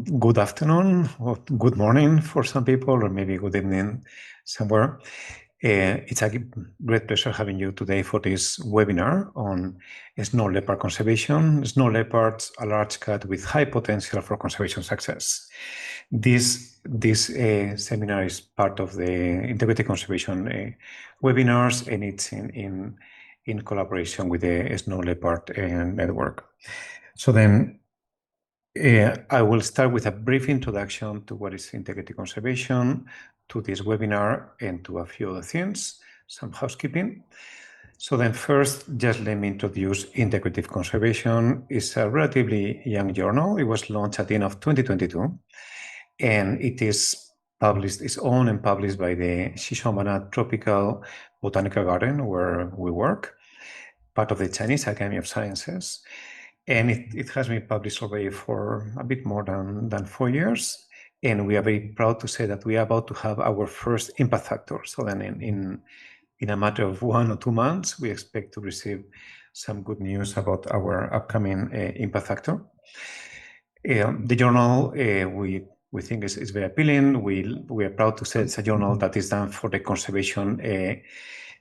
Good afternoon or good morning for some people, or maybe good evening somewhere. It's a great pleasure having you today for this webinar on snow leopard conservation. Snow leopards, a large cat with high potential for conservation success. This seminar is part of the Integrative Conservation webinars, and it's in collaboration with the Snow Leopard Network. So then, I will start with a brief introduction to what is integrative conservation, to this webinar, and to a few other things, some housekeeping. So then first, just let me introduce Integrative Conservation. It's a relatively young journal. It was launched at the end of 2022, and it is published, it's owned and published by the Xishuangbanna Tropical Botanical Garden, where we work, part of the Chinese Academy of Sciences. And it has been published already for a bit more than 4 years. And we are very proud to say that we are about to have our first impact factor. So then in a matter of 1 or 2 months, we expect to receive some good news about our upcoming impact factor. The journal, we think is very appealing. We are proud to say it's a journal that is done for the conservation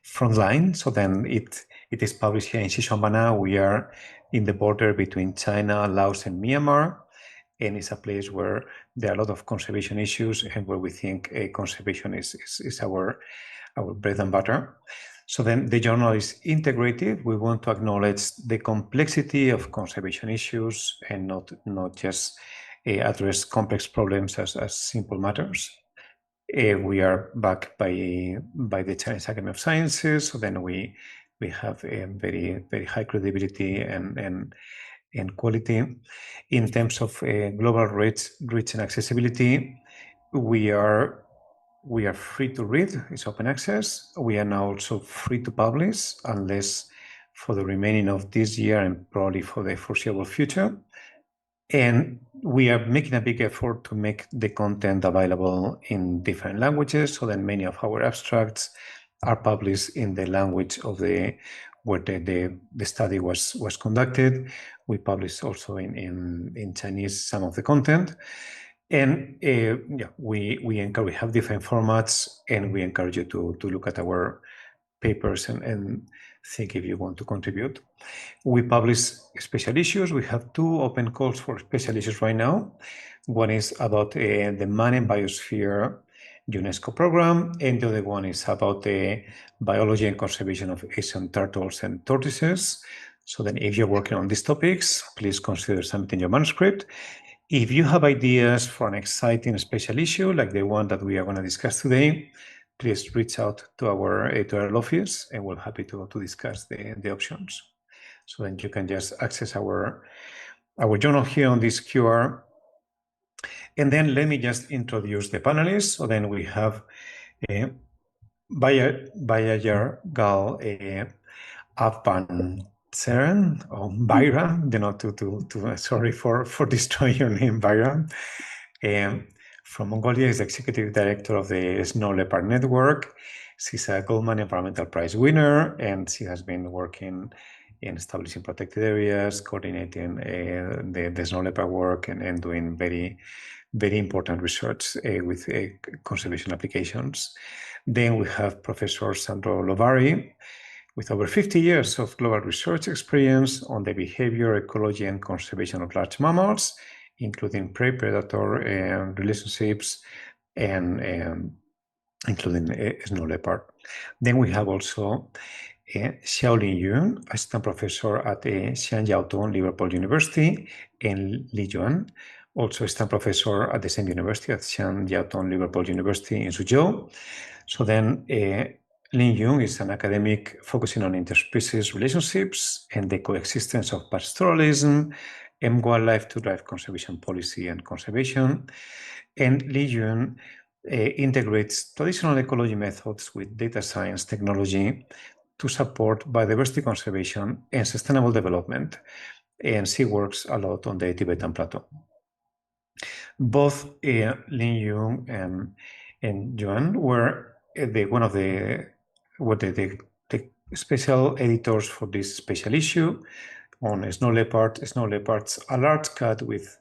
frontline. So then it is published here in Xishuangbanna. We are in the border between China, Laos, and Myanmar, and it's a place where there are a lot of conservation issues and where we think conservation is our bread and butter. So then the journal is integrated. We want to acknowledge the complexity of conservation issues and not just address complex problems as simple matters. We are backed by the Chinese Academy of Sciences, so then we have a very high credibility and quality. In terms of global reach and accessibility, we are free to read. It's open access. We are now also free to publish, unless for the remaining of this year and probably for the foreseeable future. And we are making a big effort to make the content available in different languages, so that many of our abstracts are published in the language of where the study was conducted. We publish also in Chinese some of the content. And we have different formats, and we encourage you to look at our papers and think if you want to contribute. We publish special issues. We have 2 open calls for special issues right now. One is about the Marine Biosphere UNESCO program, and the other one is about the biology and conservation of Asian turtles and tortoises. So then if you're working on these topics, please consider submitting your manuscript. If you have ideas for an exciting special issue like the one that we are going to discuss today, please reach out to our editorial office, and we're happy to discuss the options. So then you can just access our journal here on this QR. And then let me just introduce the panelists. So then we have Bayajar Gal Avban Seren, or Bayram, sorry for destroying your name, Bayram. From Mongolia, is Executive Director of the Snow Leopard Network. She's a Goldman Environmental Prize winner, and she has been working in establishing protected areas, coordinating the snow leopard work, and doing very important research with conservation applications. Then we have Professor Sandro Lovari, with over 50 years of global research experience on the behavior, ecology, and conservation of large mammals, including prey-predator relationships, and including snow leopard. Then we have also Xiaolin Yun, Assistant Professor at Xianjiaotong Liverpool University, and Li Yuan, also Assistant Professor at the same university, at Xianjiaotong Liverpool University in Suzhou. So then Lin Yun is an academic focusing on interspecies relationships and the coexistence of pastoralism and wildlife to drive conservation policy and conservation. And Li Yun integrates traditional ecology methods with data science technology to support biodiversity conservation and sustainable development. And she works a lot on the Tibetan Plateau. Both Lin Yun and Yuan were one of the special editors for this special issue on snow leopards, a large cat with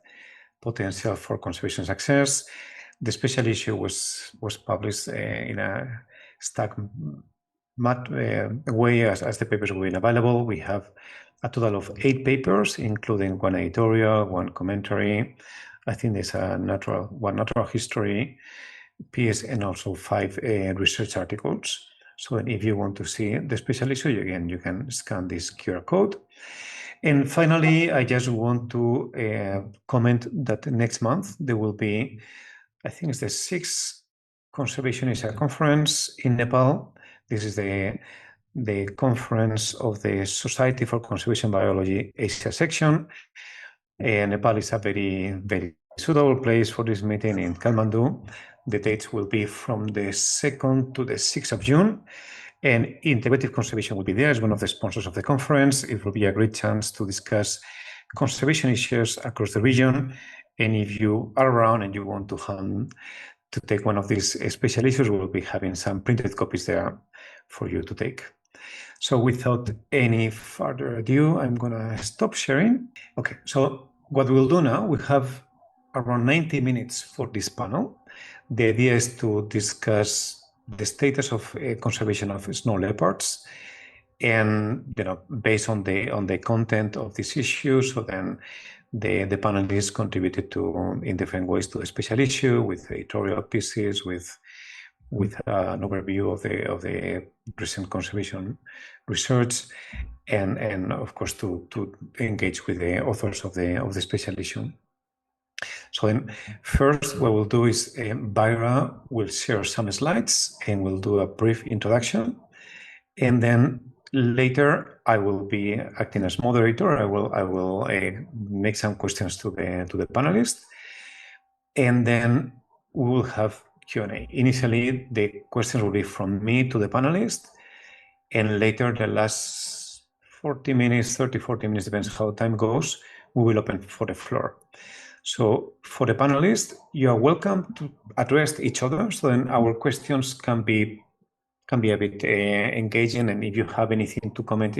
potential for conservation success. The special issue was published in a stack way as the papers were available. We have a total of 8 papers, including 1 editorial, 1 commentary. I think there's one natural history piece and also 5 research articles. So if you want to see the special issue, again, you can scan this QR code. And finally, I just want to comment that next month there will be, I think it's the 6th Conservationist Conference in Nepal. This is the conference of the Society for Conservation Biology Asia section. And Nepal is a very, very suitable place for this meeting in Kathmandu. The dates will be from the 2nd to the 6th of June. And Integrative Conservation will be there as one of the sponsors of the conference. It will be a great chance to discuss conservation issues across the region. And if you are around and you want to take one of these special issues, we will be having some printed copies there for you to take. So without any further ado, I'm going to stop sharing. Okay, so what we'll do now, we have around 90 minutes for this panel. The idea is to discuss the status of conservation of snow leopards, and based on the content of this issue. So then the panelists contributed in different ways to a special issue with editorial pieces, with an overview of the recent conservation research, and of course to engage with the authors of the special issue. So then first what we'll do is Byra will share some slides and we'll do a brief introduction. And then later I will be acting as moderator. I will make some questions to the panelists. And then we will have Q&A. Initially, the questions will be from me to the panelists. And later, the last 40 minutes, 30, 40 minutes, depends how time goes, we will open for the floor. So for the panelists, you are welcome to address each other. So then our questions can be a bit engaging. And if you have anything to comment,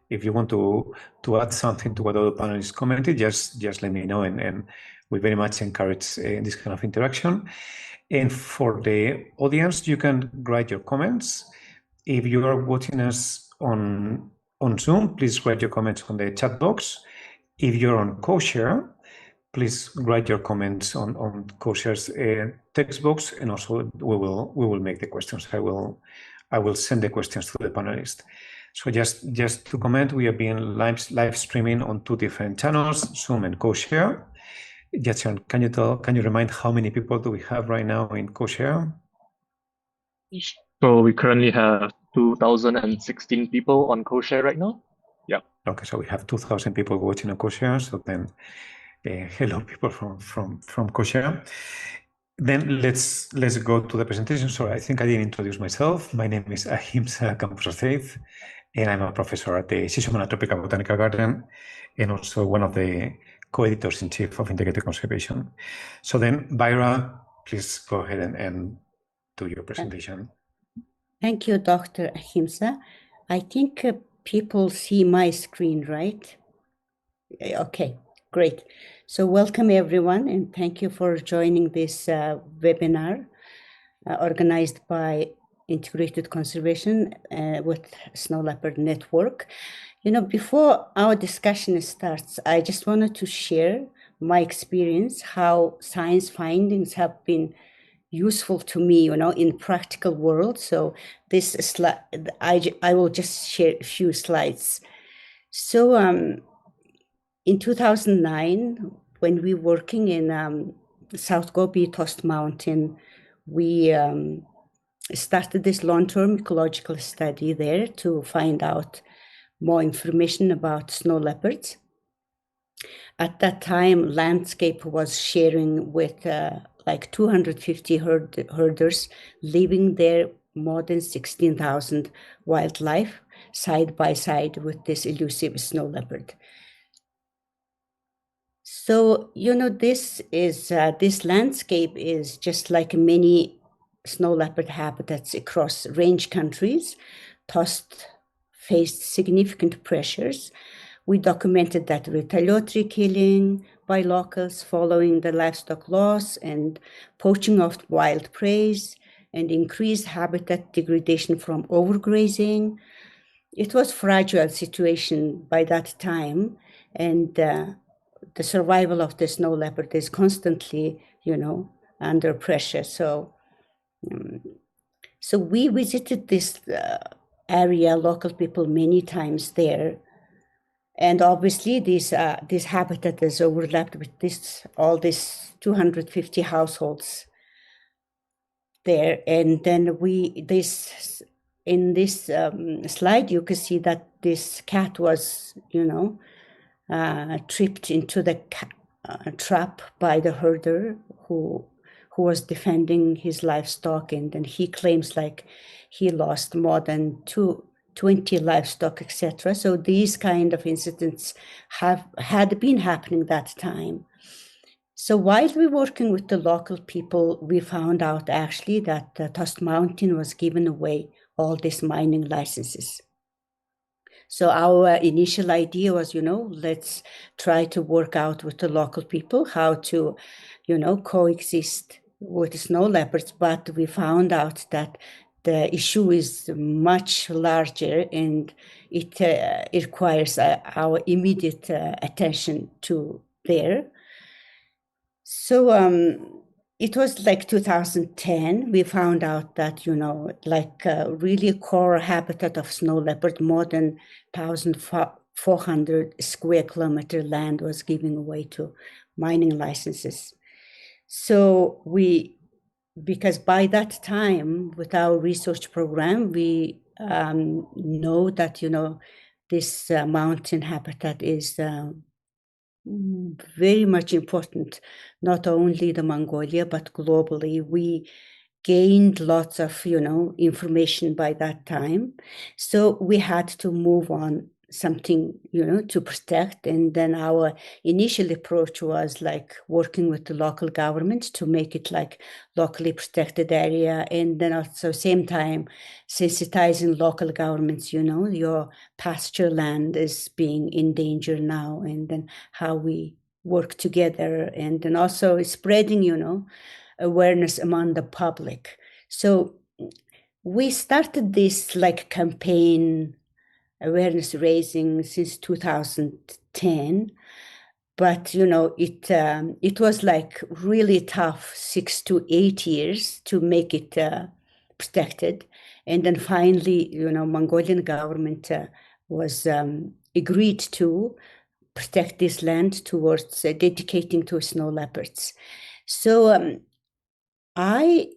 if you want to add something to what other panelists commented, just let me know. And we very much encourage this kind of interaction. And for the audience, you can write your comments. If you are watching us on Zoom, please write your comments on the chat box. If you're on CoShare, please write your comments on CoShare's text box, and also we will make the questions. I will send the questions to the panelists. So just to comment, we are being live streaming on 2 different channels, Zoom and CoShare. Jetson, can you remind how many people do we have right now in CoShare? So we currently have 2,016 people on CoShare right now. Yeah. Okay, so we have 2,000 people watching on CoShare. So then, hello, people from CoShare. Then let's go to the presentation. So I think I didn't introduce myself. My name is Ahimsa Campos-Arceiz, and I'm a professor at the Xishuangbanna Tropical Botanical Garden, and also one of the co-editors-in-chief of Integrative Conservation. So then, Byra, please go ahead and do your presentation. Thank you, Dr. Ahimsa. I think people see my screen, right? Okay, great. So welcome everyone, and thank you for joining this webinar organized by Integrated Conservation with Snow Leopard Network. Before our discussion starts, I just wanted to share my experience, how science findings have been useful to me, in practical world. So this slide, I will just share a few slides. So in 2009, when we were working in South Gobi Tost Mountain, we started this long-term ecological study there to find out more information about snow leopards. At that time, Landscape was sharing with like 250 herders living there, more than 16,000 wildlife side by side with this elusive snow leopard. So, this landscape is just like many snow leopard habitats across range countries. Tost faced significant pressures. We documented that retaliatory killing, by locals following the livestock loss and poaching of wild prey and increased habitat degradation from overgrazing. It was a fragile situation by that time, and the survival of the snow leopard is constantly, under pressure. So we visited this area, local people, many times there. And obviously this habitat is overlapped with all these 250 households there. And then in this slide, you can see that this cat was, tripped into the trap by the herder who was defending his livestock, and then he claims like he lost more than 20 livestock, etc. So these kind of incidents had been happening that time. So while we were working with the local people, we found out actually that Tusk Mountain was giving away all these mining licenses. So our initial idea was, let's try to work out with the local people how to, coexist with snow leopards. But we found out that the issue is much larger, and it requires our immediate attention to there. So it was like 2010, we found out that, really core habitat of snow leopard, more than 1,400 square kilometer land was given away to mining licenses. So because by that time, with our research program, we know that, this mountain habitat is very much important, not only the Mongolia, but globally. We gained lots of, information by that time. So we had to move on something, to protect. And then our initial approach was like working with the local government to make it like locally protected area. And then also same time, sensitizing local governments, your pasture land is being in danger now, and then how we work together, and then also spreading, awareness among the public. So we started this like campaign, awareness raising, since 2010, but it was like really tough 6 to 8 years to make it protected. And then finally, Mongolian government was agreed to protect this land towards dedicating to snow leopards. So I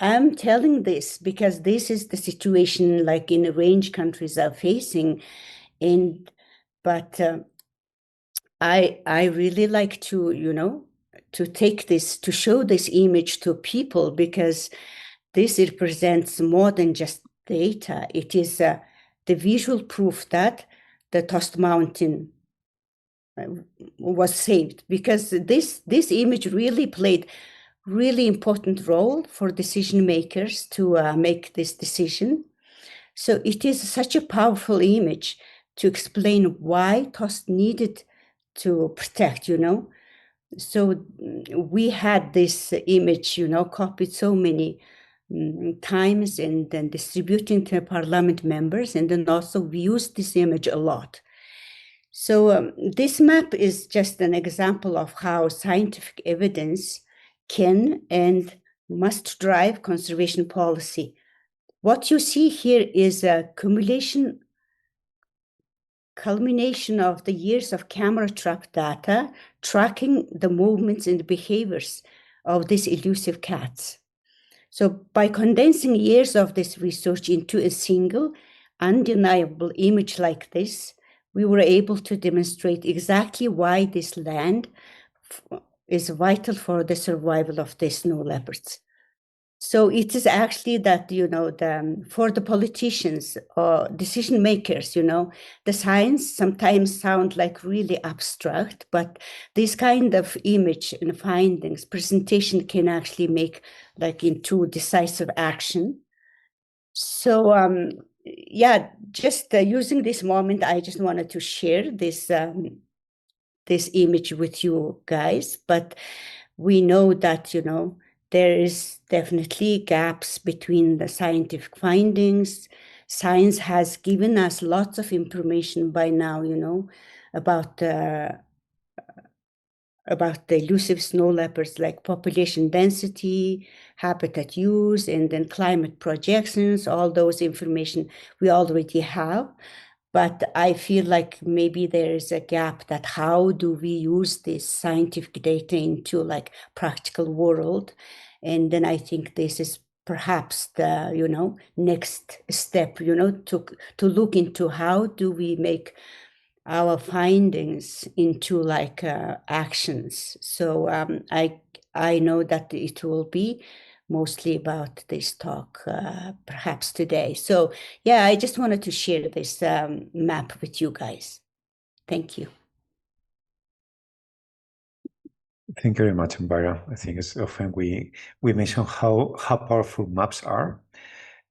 am telling this because this is the situation like in range countries are facing. But I really like to, to take this, to show this image to people, because this represents more than just data. It is the visual proof that the Tusk Mountain was saved, because this image really played really important role for decision makers to make this decision. So it is such a powerful image to explain why Tusk needed to protect, So we had this image, copied so many times, and then distributing to parliament members, and then also we used this image a lot. So this map is just an example of how scientific evidence can and must drive conservation policy. What you see here is a culmination of the years of camera trap data tracking the movements and behaviors of these elusive cats. So by condensing years of this research into a single, undeniable image like this, we were able to demonstrate exactly why this land is vital for the survival of the snow leopards. So it is actually that, for the politicians or decision makers, the science sometimes sound like really abstract, but this kind of image and findings, presentation can actually make like into decisive action. So just using this moment, I just wanted to share this this image with you guys, but we know that, you know, there is definitely gaps between the scientific findings. Science has given us lots of information by now, you know, about the elusive snow leopards, like population density, habitat use, and then climate projections. All those information we already have. But I feel like maybe there is a gap that how do we use this scientific data into like practical world? And then I think this is perhaps the, you know, next step, you know, to look into how do we make our findings into like actions. So I know that it will be mostly about this talk perhaps today. So yeah, I just wanted to share this map with you guys. Thank you. Thank you very much, Mbara. I think it's often we mention how powerful maps are,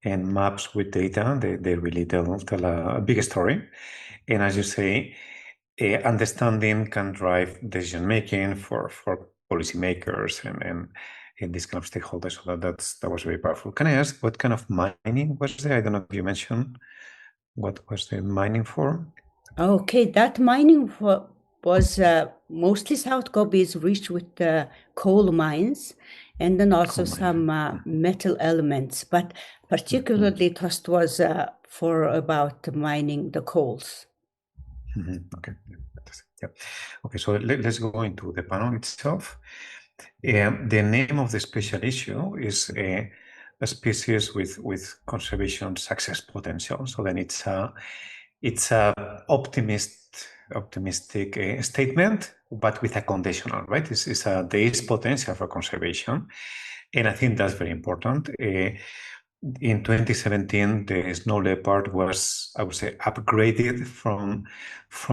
and maps with data, they really tell a big story. And as you say, understanding can drive decision making for policymakers and these kind of stakeholders. So that was very powerful. Can I ask what kind of mining was there? I don't know if you mentioned what was the mining for. Okay, that mining was mostly South Gobi is rich with coal mines, and then also some metal elements, but particularly Trust was for about mining the coals. Okay. Yeah. Okay, so let's go into the panel itself. The name of the special issue is a species with conservation success potential. So then it's a optimistic statement, but with a conditional, right? There is potential for conservation, and I think that's very important. In 2017, the snow leopard was, I would say, upgraded from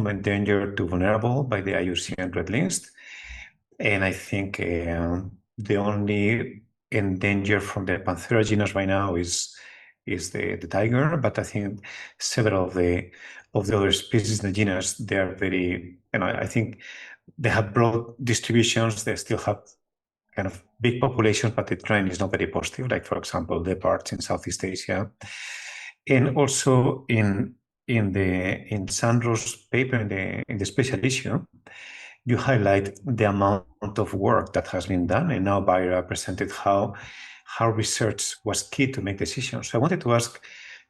endangered to vulnerable by the IUCN Red List. And I think the only endangered from the Panthera genus right now is the tiger. But I think several of the other species in the genus, they are very, I think they have broad distributions. They still have kind of big populations, but the trend is not very positive, like, for example, leopards in Southeast Asia. And also in Sandro's paper, in the special issue, you highlight the amount of work that has been done, and now Baira presented how research was key to make decisions. So I wanted to ask,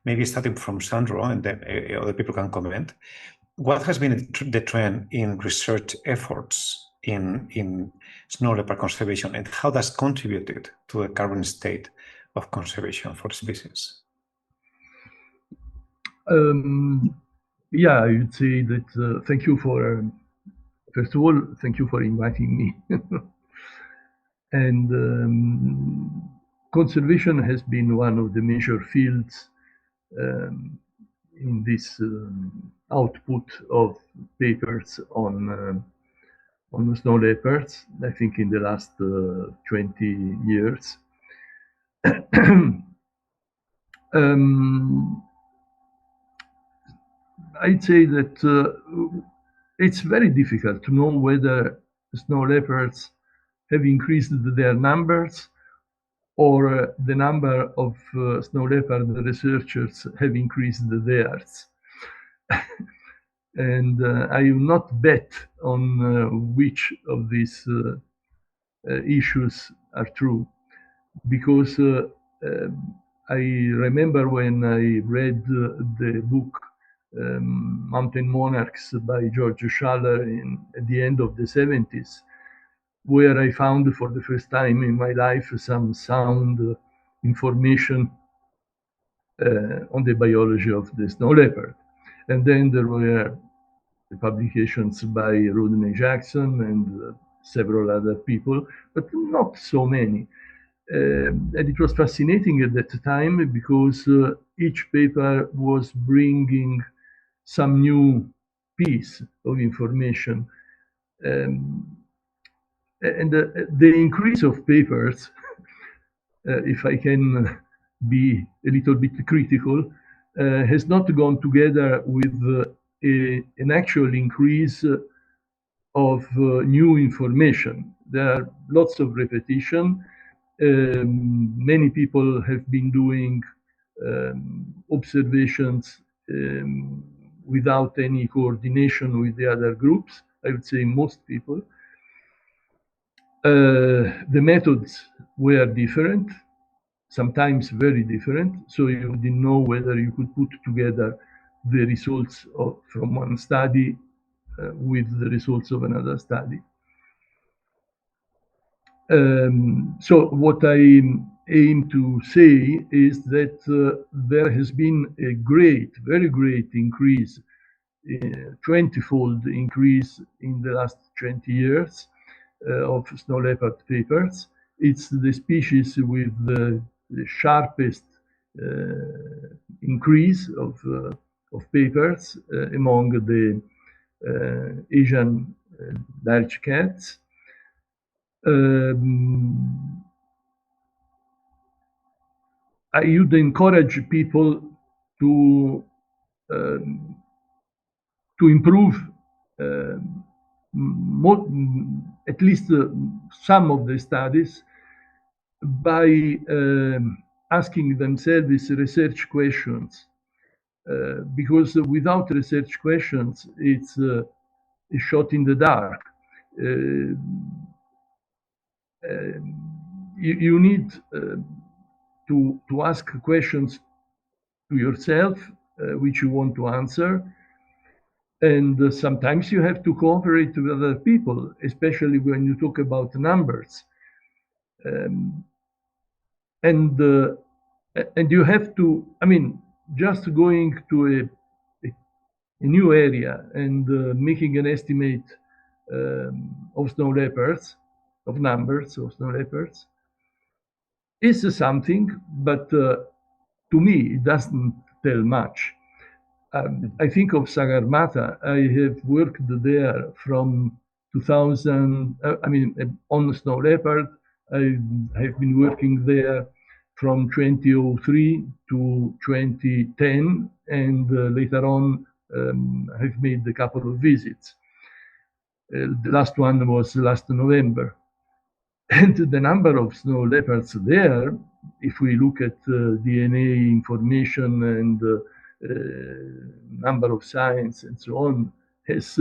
maybe starting from Sandro, and then other people can comment, what has been the trend in research efforts in snow leopard conservation, and how that's contributed to the current state of conservation for the species? Yeah, I would say that thank you for, first of all, thank you for inviting me. And conservation has been one of the major fields in this output of papers on snow leopards, I think in the last 20 years. I'd say that it's very difficult to know whether snow leopards have increased their numbers or the number of snow leopard researchers have increased theirs. And I will not bet on which of these issues are true, because I remember when I read the book Mountain Monarchs by George Schaller at the end of the 70s, where I found for the first time in my life some sound information on the biology of the snow leopard. And then there were the publications by Rodney Jackson and several other people, but not so many. And it was fascinating at that time because each paper was bringing some new piece of information. And the increase of papers, if I can be a little bit critical, has not gone together with an actual increase of new information. There are lots of repetition. Many people have been doing observations without any coordination with the other groups. I would say most people. The methods were different, sometimes very different. So you didn't know whether you could put together the results from one study with the results of another study. So what I aim to say is that there has been a very great increase, 20-fold increase in the last 20 years of snow leopard papers. It's the species with the sharpest increase of papers among the Asian large cats. I would encourage people to improve at least some of the studies by asking themselves research questions, because without research questions, it's a shot in the dark. You need to ask questions to yourself, which you want to answer. And sometimes you have to cooperate with other people, especially when you talk about numbers. And you have to, I mean, just going to a new area and making an estimate of snow leopards, of numbers of snow leopards, is something, but to me, it doesn't tell much. I think of Sagarmatha. I have worked there from 2000, on snow leopard. I have been working there from 2003 to 2010, and later on I've made a couple of visits. The last one was last November. And the number of snow leopards there, if we look at DNA information and number of signs and so on, has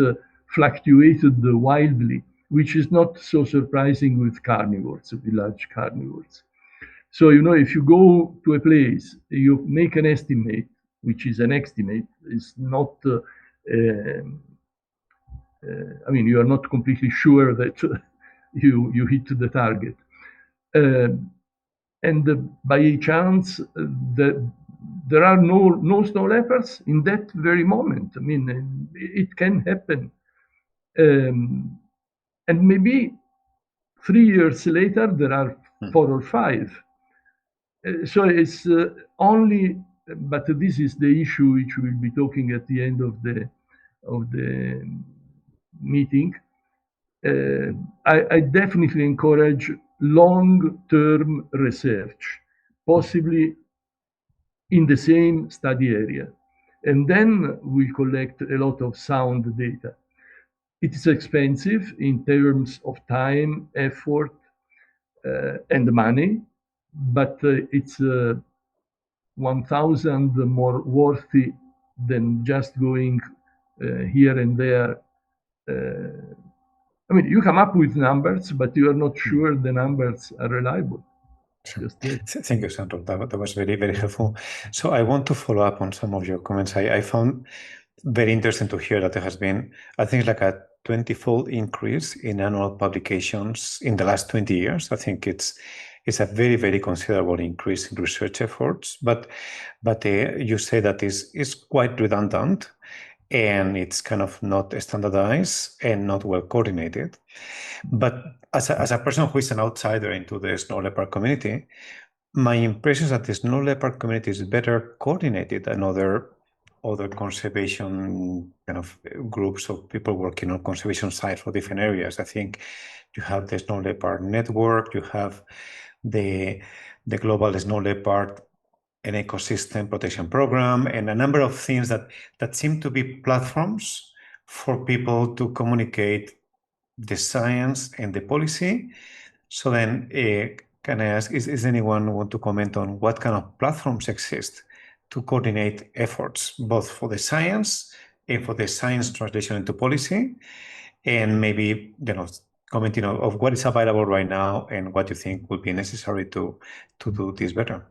fluctuated wildly, which is not so surprising with carnivores, with large carnivores. So, you know, if you go to a place, you make an estimate, which is an estimate, it's not, you are not completely sure that you hit the target. And by chance, there are no snow leopards in that very moment. I mean, it can happen. And maybe 3 years later, there are 4 or 5. So it's only, but this is the issue which we'll be talking at the end of the meeting. I definitely encourage long-term research, possibly in the same study area. And then we collect a lot of sound data. It is expensive in terms of time, effort, and money, but it's 1,000 more worthy than just going here and there. I mean, you come up with numbers, but you are not sure the numbers are reliable. Sure. Thank you, Sandro. That was very, very helpful. So I want to follow up on some of your comments. I found very interesting to hear that there has been, I think, like a 20-fold increase in annual publications in the last 20 years. I think it's a very, very considerable increase in research efforts. But you say that is quite redundant, and it's kind of not standardized and not well coordinated. But as a person who is an outsider into the snow leopard community, my impression is that the snow leopard community is better coordinated than other conservation kind of groups of people working on conservation sites for different areas. I think you have the Snow Leopard Network, you have the Global Snow Leopard and Ecosystem Protection Program, and a number of things that seem to be platforms for people to communicate the science and the policy. So then, can I ask, is anyone want to comment on what kind of platforms exist to coordinate efforts, both for the science and for the science translation into policy? And maybe, commenting of what is available right now and what you think would be necessary to do this better.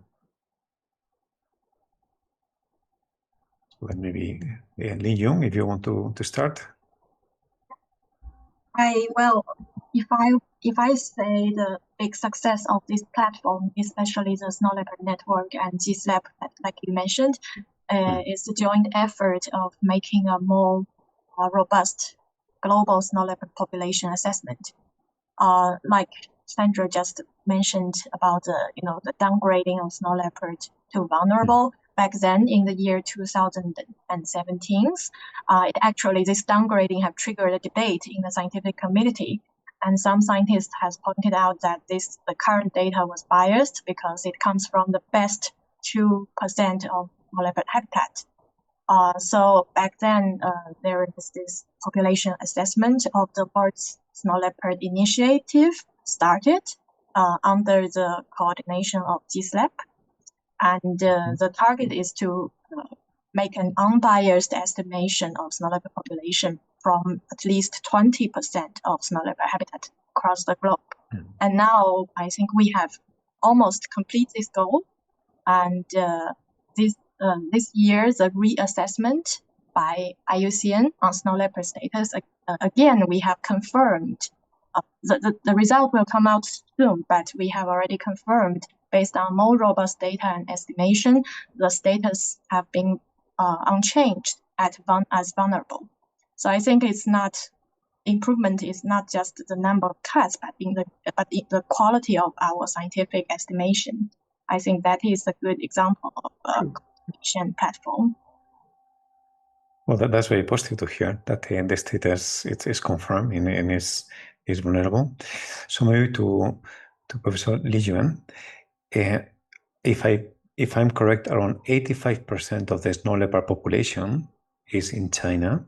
So then maybe Li Yun, if you want to start. Well, if I say the big success of this platform, especially the Snow Leopard Network and Xishuangbanna, like you mentioned, is the joint effort of making a more robust global snow leopard population assessment. Like Sandra just mentioned about the downgrading of snow leopard to vulnerable. Back then, in the year 2017, this downgrading have triggered a debate in the scientific community, and some scientists has pointed out that the current data was biased because it comes from the best 2% of snow leopard habitat. So back then, there is this population assessment of the world's snow leopard initiative started under the coordination of Xishuangbanna. And the target is to make an unbiased estimation of snow leopard population from at least 20% of snow leopard habitat across the globe. And now I think we have almost completed this goal. And this year, the reassessment by IUCN on snow leopard status, again, we have confirmed. The result will come out soon, but we have already confirmed based on more robust data and estimation, the status have been unchanged as vulnerable. So I think improvement is not just the number of cuts, but in the quality of our scientific estimation. I think that is a good example of a conservation platform. Well, that's very positive to hear that the status is confirmed and is vulnerable. So maybe to Professor Li Yun, if I'm correct, around 85% of the snow leopard population is in China.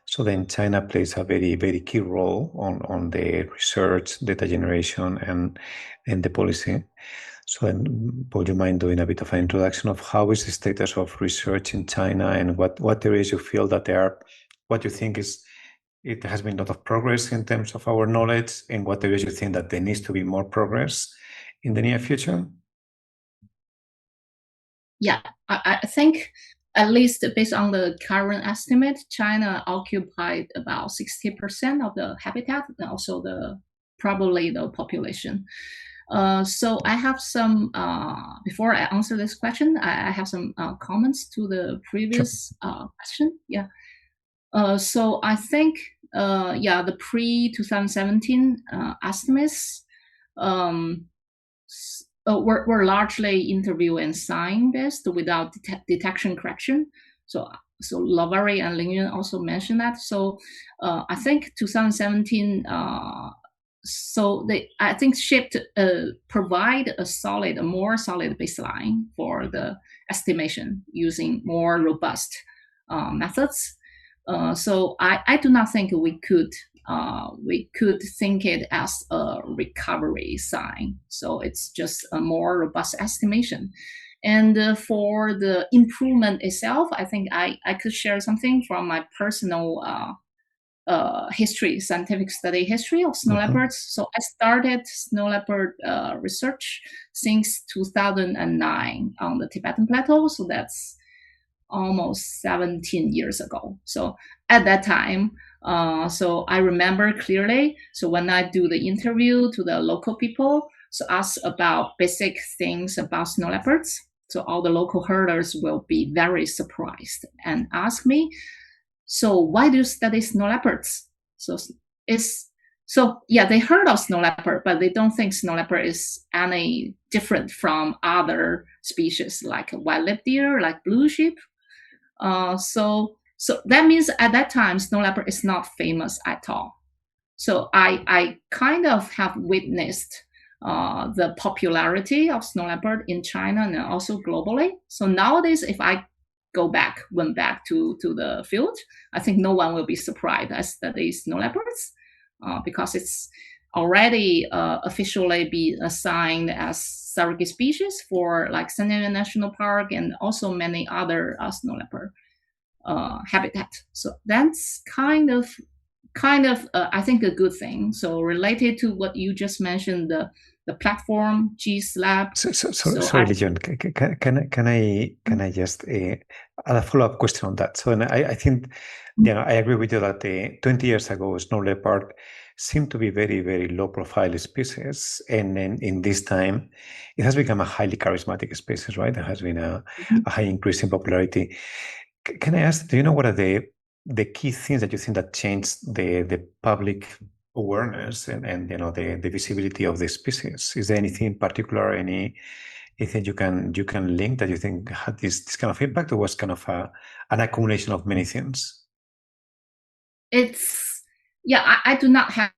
So then China plays a very, very key role on the research, data generation, and the policy. So then, would you mind doing a bit of an introduction of how is the status of research in China and what areas you feel that what you think it has been a lot of progress in terms of our knowledge, and what areas you think that there needs to be more progress in the near future? Yeah, I think at least based on the current estimate, China occupied about 60% of the habitat and also probably the population. So I have some, before I answer this question, I have some comments to the previous question. Yeah. So I think, the pre-2017 estimates were largely interview and sign based without detection correction. So Lavary and Ling Yun also mentioned that. So I think 2017. So I think shift provide a more solid baseline for the estimation using more robust methods. So I do not think we could think it as a recovery sign. So it's just a more robust estimation. And for the improvement itself, I think I could share something from my personal scientific study history of snow leopards. So I started snow leopard research since 2009 on the Tibetan Plateau. So that's almost 17 years ago. So at that time, so I remember clearly. So when I do the interview to the local people, so ask about basic things about snow leopards. So all the local herders will be very surprised and ask me, so why do you study snow leopards? So they heard of snow leopard, but they don't think snow leopard is any different from other species like white-lipped deer, like blue sheep. So that means at that time, snow leopard is not famous at all. So I kind of have witnessed the popularity of snow leopard in China and also globally. So nowadays, if I went back to the field, I think no one will be surprised. I study snow leopards. because it's already officially be assigned as surrogate species for like San Diego National Park and also many other snow leopard habitat. So that's kind of I think a good thing. So related to what you just mentioned, the platform GSLab. Sorry, Legion. Can I just add a follow-up question on that? So, and I think, I agree with you that 20 years ago, snow leopard seemed to be very, very low-profile species, and in this time, it has become a highly charismatic species, right? There has been a high increase in popularity. Can I ask? Do you know what are the key things that you think that changed the public awareness and the visibility of the species? Is there anything in particular, anything you can link that you think had this kind of impact, or was kind of an accumulation of many things? I do not have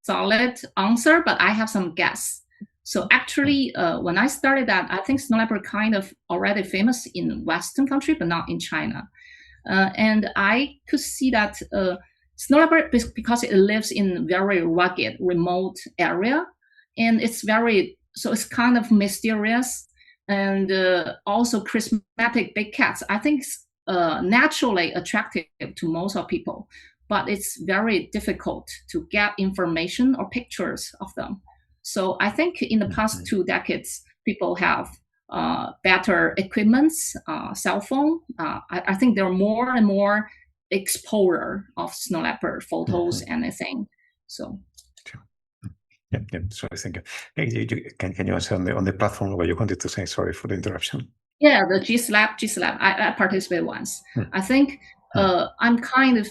solid answer, but I have some guess. So actually, when I started that, I think snow leopard kind of already famous in Western country, but not in China. And I could see that snow leopard, because it lives in very rugged, remote area, and it's kind of mysterious and also charismatic big cats. I think it's naturally attractive to most of people, but it's very difficult to get information or pictures of them. So I think in the past 2 decades, people have better equipments, cell phone. I think there are more and more exposure of snow leopard photos, anything. So. Yeah. Sorry, thank you. Can you answer on the platform what you wanted to say? Sorry for the interruption. Yeah, the GSLab. I participated once. I think I'm kind of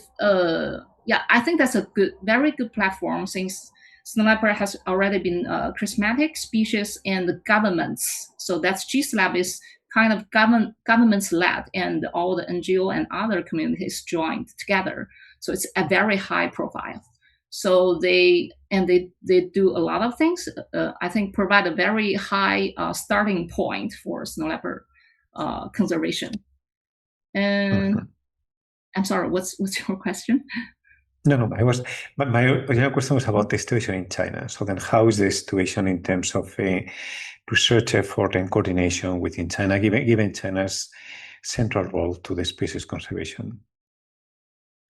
I think that's a very good platform, since snow leopard has already been charismatic species and the governments. So that's GSLab is kind of governments led, and all the NGO and other communities joined together. So it's a very high profile. So they do a lot of things. I think provide a very high starting point for snow leopard conservation. And I'm sorry, what's your question? No, my original question was about the situation in China. So then how is the situation in terms of research effort and coordination within China, given China's central role to the species conservation?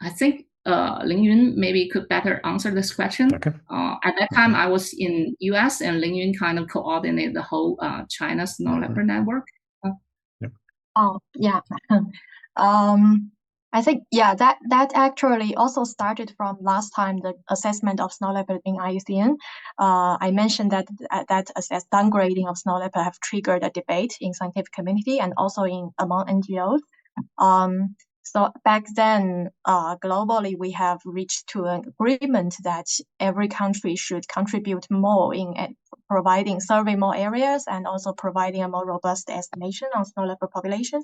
I think Ling Yun maybe could better answer this question. Okay. At that time, I was in US, and Ling Yun kind of coordinated the whole China Snow Leopard Network. I think, that actually also started from last time, the assessment of snow leopard in IUCN. I mentioned that downgrading of snow leopard have triggered a debate in scientific community and also among NGOs. So back then, globally, we have reached to an agreement that every country should contribute more in providing survey more areas and also providing a more robust estimation on snow leopard population.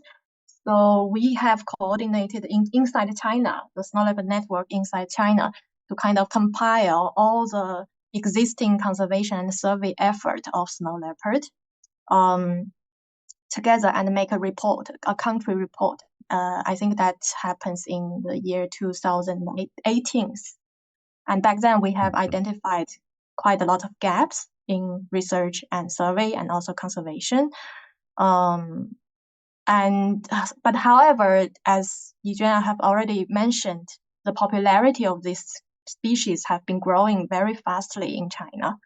So we have coordinated inside China, the Snow Leopard Network inside China, to kind of compile all the existing conservation and survey effort of snow leopard together and make a country report. I think that happens in the year 2018. And back then we have identified quite a lot of gaps in research and survey and also conservation. But however, as Yizhuan have already mentioned, the popularity of this species have been growing very fastly in China.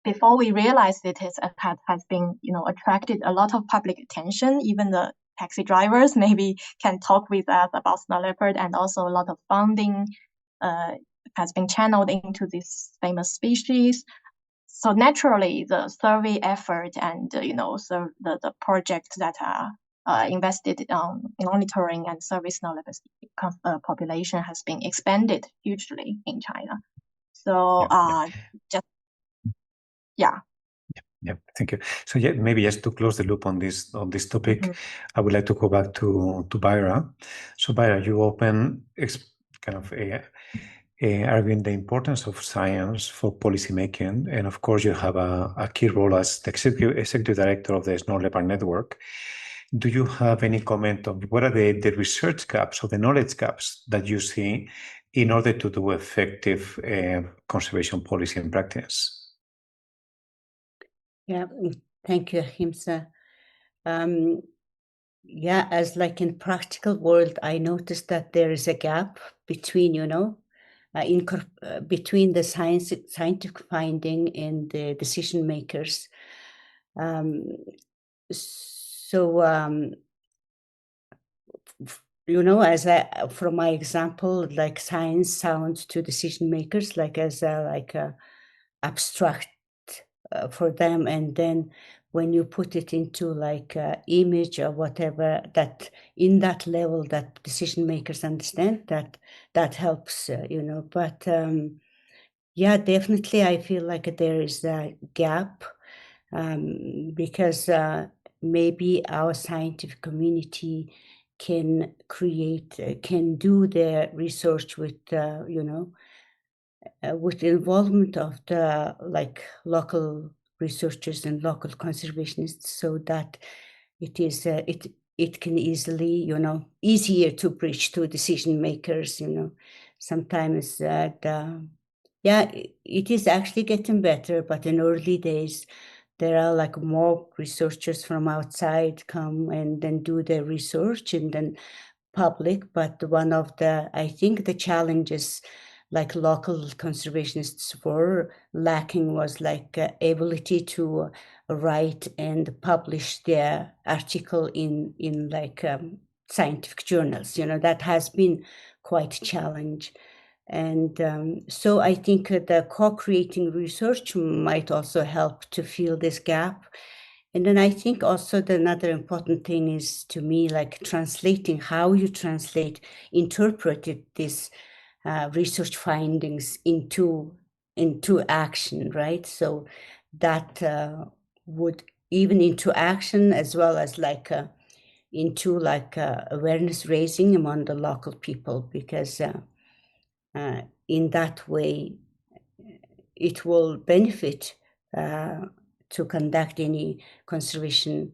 Before we realized it has been, attracted a lot of public attention. Even the taxi drivers maybe can talk with us about snow leopard, and also a lot of funding has been channeled into this famous species. So naturally, the survey effort and so the projects that are invested in monitoring and survey snow leopard population has been expanded hugely in China. So thank you. So maybe just to close the loop on this topic, I would like to go back to Baira. So Baira, you open kind of arguing the importance of science for policymaking, and of course you have a key role as the executive director of the Snow Leopard Network. Do you have any comment on what are the research gaps or the knowledge gaps that you see in order to do effective conservation policy in practice? Yeah, thank you, Ahimsa. Yeah, as like in practical world, I noticed that there is a gap between, between the scientific finding and the decision makers. From my example, like science sounds to decision makers like as a abstract for them, and then when you put it into like image or whatever, that in that level that decision makers understand, that helps, but yeah, definitely I feel like there is a gap, because maybe our scientific community can do the research with with the involvement of the like local researchers and local conservationists, so that it is it can easily, easier to bridge to decision makers. Sometimes yeah, it is actually getting better, but in early days there are like more researchers from outside come and then do their research and then public. But one of the, I think the challenges like local conservationists were lacking was like ability to write and publish their article in like scientific journals. That has been quite a challenge. And so I think the co-creating research might also help to fill this gap. And then I think also another important thing is, to me, like translating, how you interpreted this research findings into action, right? So that would even into action, as well as like into like awareness raising among the local people, because in that way it will benefit to conduct any conservation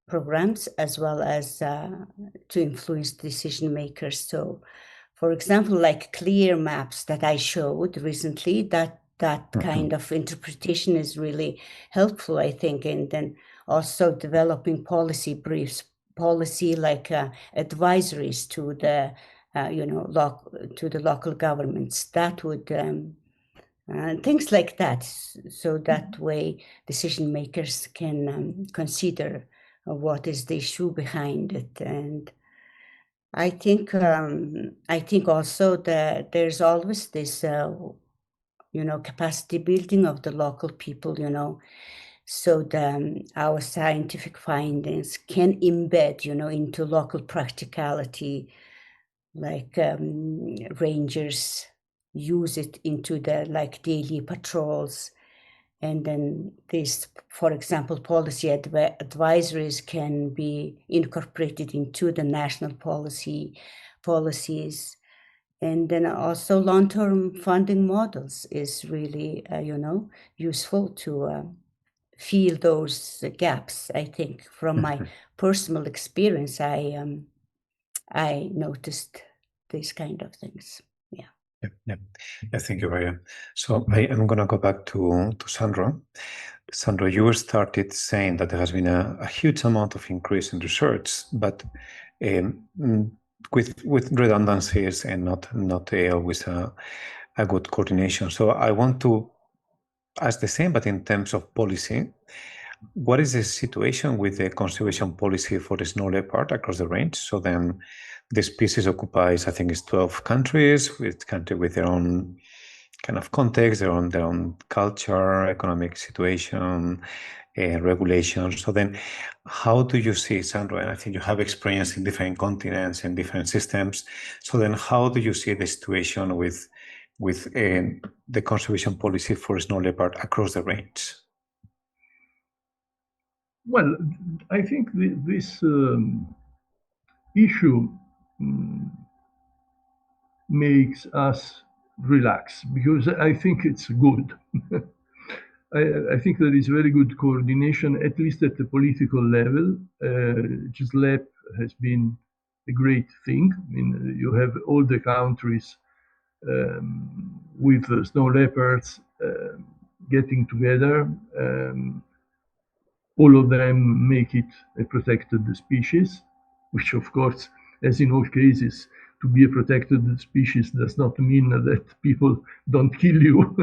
programs, as well as to influence decision makers. So for example, like clear maps that I showed recently, that kind of interpretation is really helpful, I think. And then also developing policy briefs, policy like advisories to the to the local governments, that would things like that, so that way decision makers can consider what is the issue behind it. And I think also that there's always this capacity building of the local people, so our scientific findings can embed into local practicality, like rangers use it into their like daily patrols. And then this, for example, policy advisories can be incorporated into the national policies. And then also long-term funding models is really, useful to fill those gaps. I think from my personal experience, I noticed these kind of things. Yeah, thank you, Raya. So I'm going to go back to Sandro. Sandro, you started saying that there has been a huge amount of increase in research, but with redundancies and not always a good coordination. So I want to ask the same, but in terms of policy. What is the situation with the conservation policy for the snow leopard across the range? So then the species occupies, I think it's 12 countries, with their own kind of context, their own culture, economic situation, regulations. So then how do you see, Sandro, and I think you have experience in different continents and different systems. So then how do you see the situation with the conservation policy for snow leopard across the range? Well, I think this issue makes us relax, because I think it's good. I think there is very good coordination, at least at the political level. GSLEP has been a great thing. I mean, you have all the countries with snow leopards getting together. All of them make it a protected species, which of course, as in all cases, to be a protected species does not mean that people don't kill you.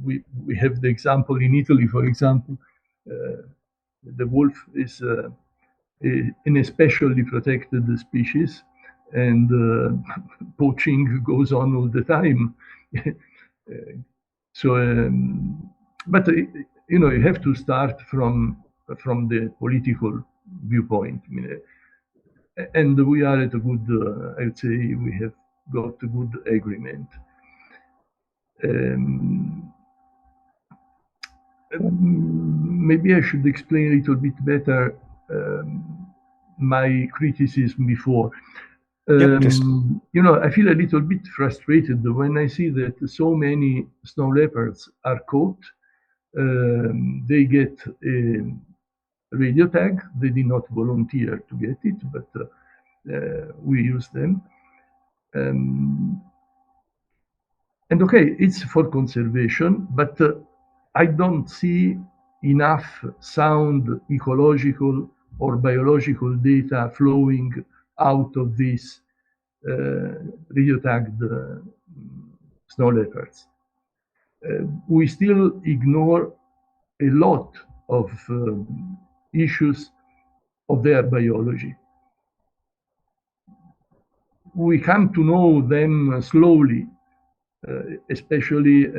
We have the example in Italy, for example, the wolf is an especially protected species, and poaching goes on all the time. But you know, you have to start from the political viewpoint. I mean, and we are at a good, I would say, we have got a good agreement. Maybe I should explain a little bit better my criticism before. You know, I feel a little bit frustrated when I see that so many snow leopards are caught. They get a radio tag. They did not volunteer to get it, but we use them. And okay, it's for conservation, but I don't see enough sound ecological or biological data flowing out of these radio tagged snow leopards. We still ignore a lot of issues of their biology. We come to know them slowly, especially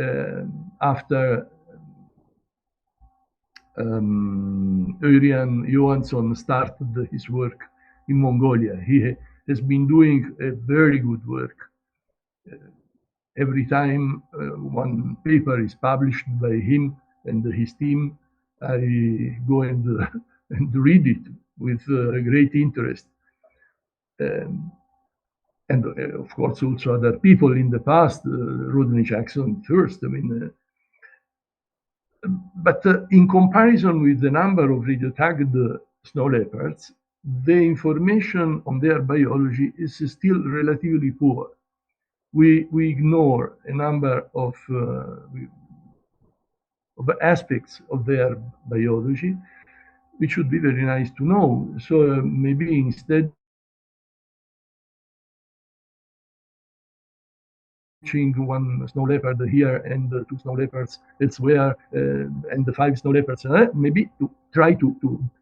after Örjan Johansson started his work in Mongolia. He has been doing a very good work. Every time one paper is published by him and his team, I go and read it with great interest. And of course, also other people in the past, Rodney Jackson first. I mean, but in comparison with the number of radio-tagged snow leopards, the information on their biology is still relatively poor. We ignore a number of aspects of their biology, which would be very nice to know. So maybe instead one snow leopard here and 2 snow leopards elsewhere and the 5 snow leopards, maybe to try to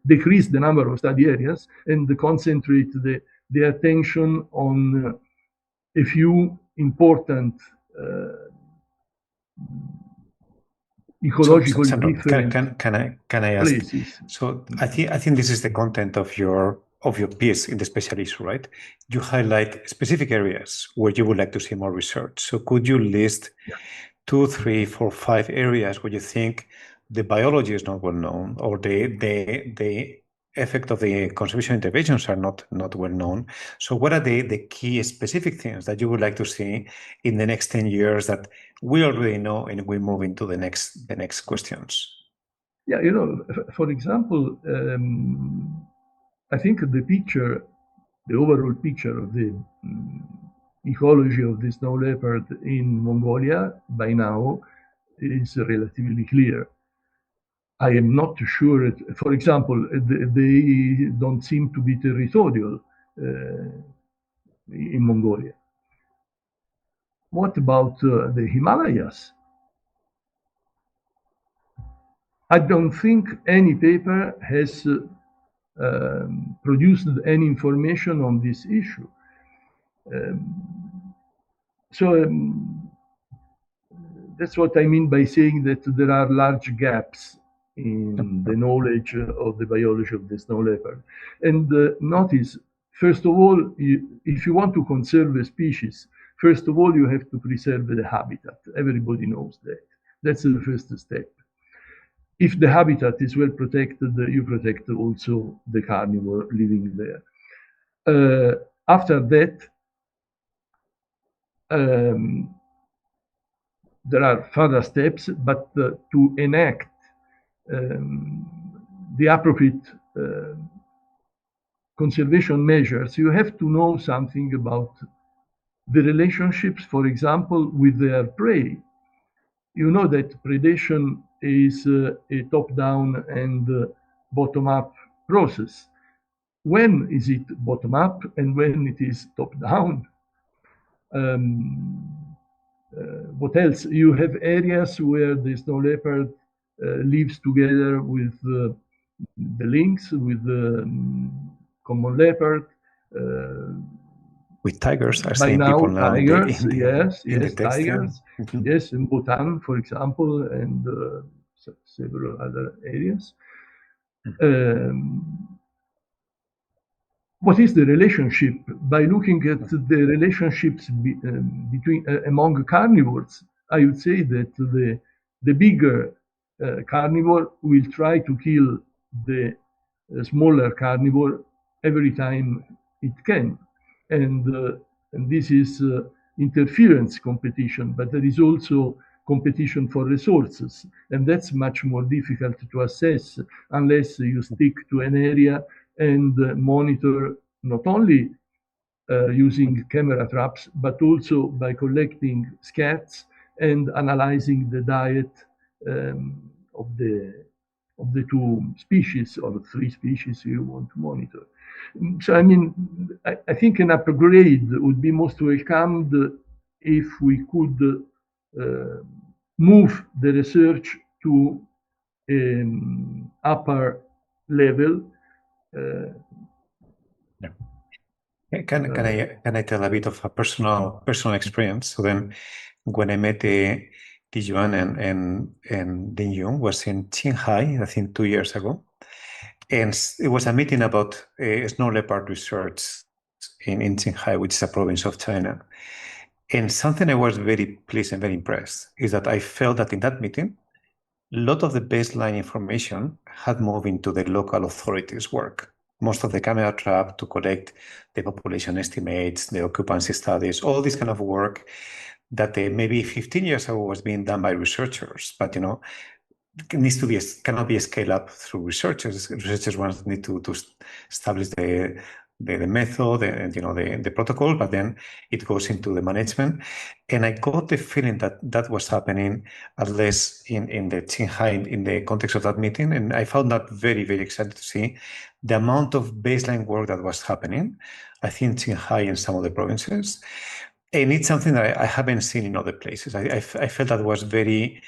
decrease the number of study areas and concentrate the attention on a few important ecological different can I ask? Places. So I think this is the content of your piece in the special issue, right? You highlight specific areas where you would like to see more research. So could you list 2, 3, 4, 5 areas where you think the biology is not well known, or the effect of the conservation interventions are not well known? So what are the key specific things that you would like to see in the next 10 years that we already know, and we move into the next questions? Yeah, you know, for example, I think the overall picture of the ecology of the snow leopard in Mongolia by now is relatively clear. I am not sure, for example, they don't seem to be territorial in Mongolia. What about the Himalayas? I don't think any paper has produced any information on this issue. That's what I mean by saying that there are large gaps in the knowledge of the biology of the snow leopard. And notice, first of all, if you want to conserve a species, first of all, you have to preserve the habitat. Everybody knows that. That's the first step. If the habitat is well protected, you protect also the carnivore living there. After that, there are further steps, but to enact the appropriate conservation measures, you have to know something about the relationships, for example, with their prey. You know that predation is a top-down and bottom-up process. When is it bottom-up and when it is top-down? What else? You have areas where the snow leopard lives together with the lynx, with the common leopard. With tigers, are By saying now, people now tigers, in yes, the text, tigers, yeah. Mm-hmm. yes, in Bhutan, for example, and several other areas. What is the relationship? By looking at the relationships between among carnivores, I would say that the bigger carnivore will try to kill the smaller carnivore every time it can, and this is interference competition. But there is also competition for resources, and that's much more difficult to assess unless you stick to an area and monitor not only using camera traps, but also by collecting scats and analyzing the diet of the two species or three species you want to monitor. So, I mean, I think an upgrade would be most welcomed if we could move the research to an upper level. Can I tell a bit of a personal experience? So then, when I met Xishuang and Lin Yun was in Qinghai, I think 2 years ago, and it was a meeting about snow leopard research in Qinghai, which is a province of China. And something I was very pleased and very impressed is that I felt that in that meeting, a lot of the baseline information had moved into the local authorities' work. Most of the camera trap to collect the population estimates, the occupancy studies, all this kind of work that maybe 15 years ago was being done by researchers, but needs to be cannot be scaled up through researchers. Researchers ones need to establish the method and the protocol, but then it goes into the management. And I got the feeling that was happening, at least in the Qinghai, in the context of that meeting. And I found that very, very exciting to see the amount of baseline work that was happening, I think, Qinghai and some of the provinces. And it's something that I haven't seen in other places. I felt that was a very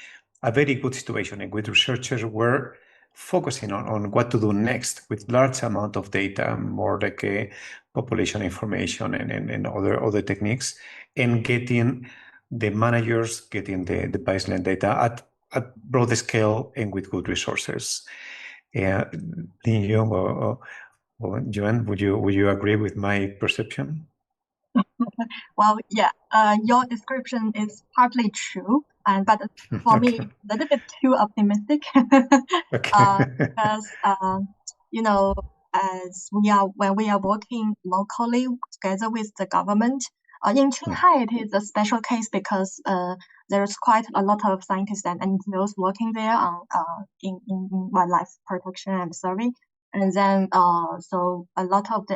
good situation in which researchers were focusing on what to do next with large amount of data, more like a population information and other techniques, and getting the managers getting the baseline data at broad scale and with good resources. Lin Yun or Joanne, would you agree with my perception? Well, yeah, your description is partly true, but for me, a little bit too optimistic. Because as when we are working locally together with the government, in Qinghai it is a special case because there's quite a lot of scientists and NGOs working there on in wildlife protection and survey. And then, so a lot of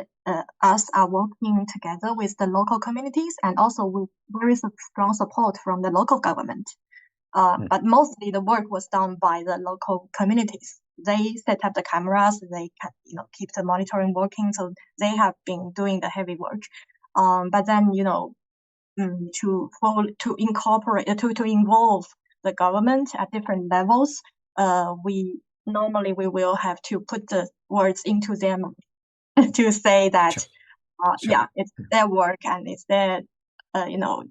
us are working together with the local communities and also with very strong support from the local government. But mostly the work was done by the local communities. They set up the cameras, they keep the monitoring working, so they have been doing the heavy work. But then, to involve the government at different levels, we will have to put the words into their mouth to say that, yeah, it's their work and it's their,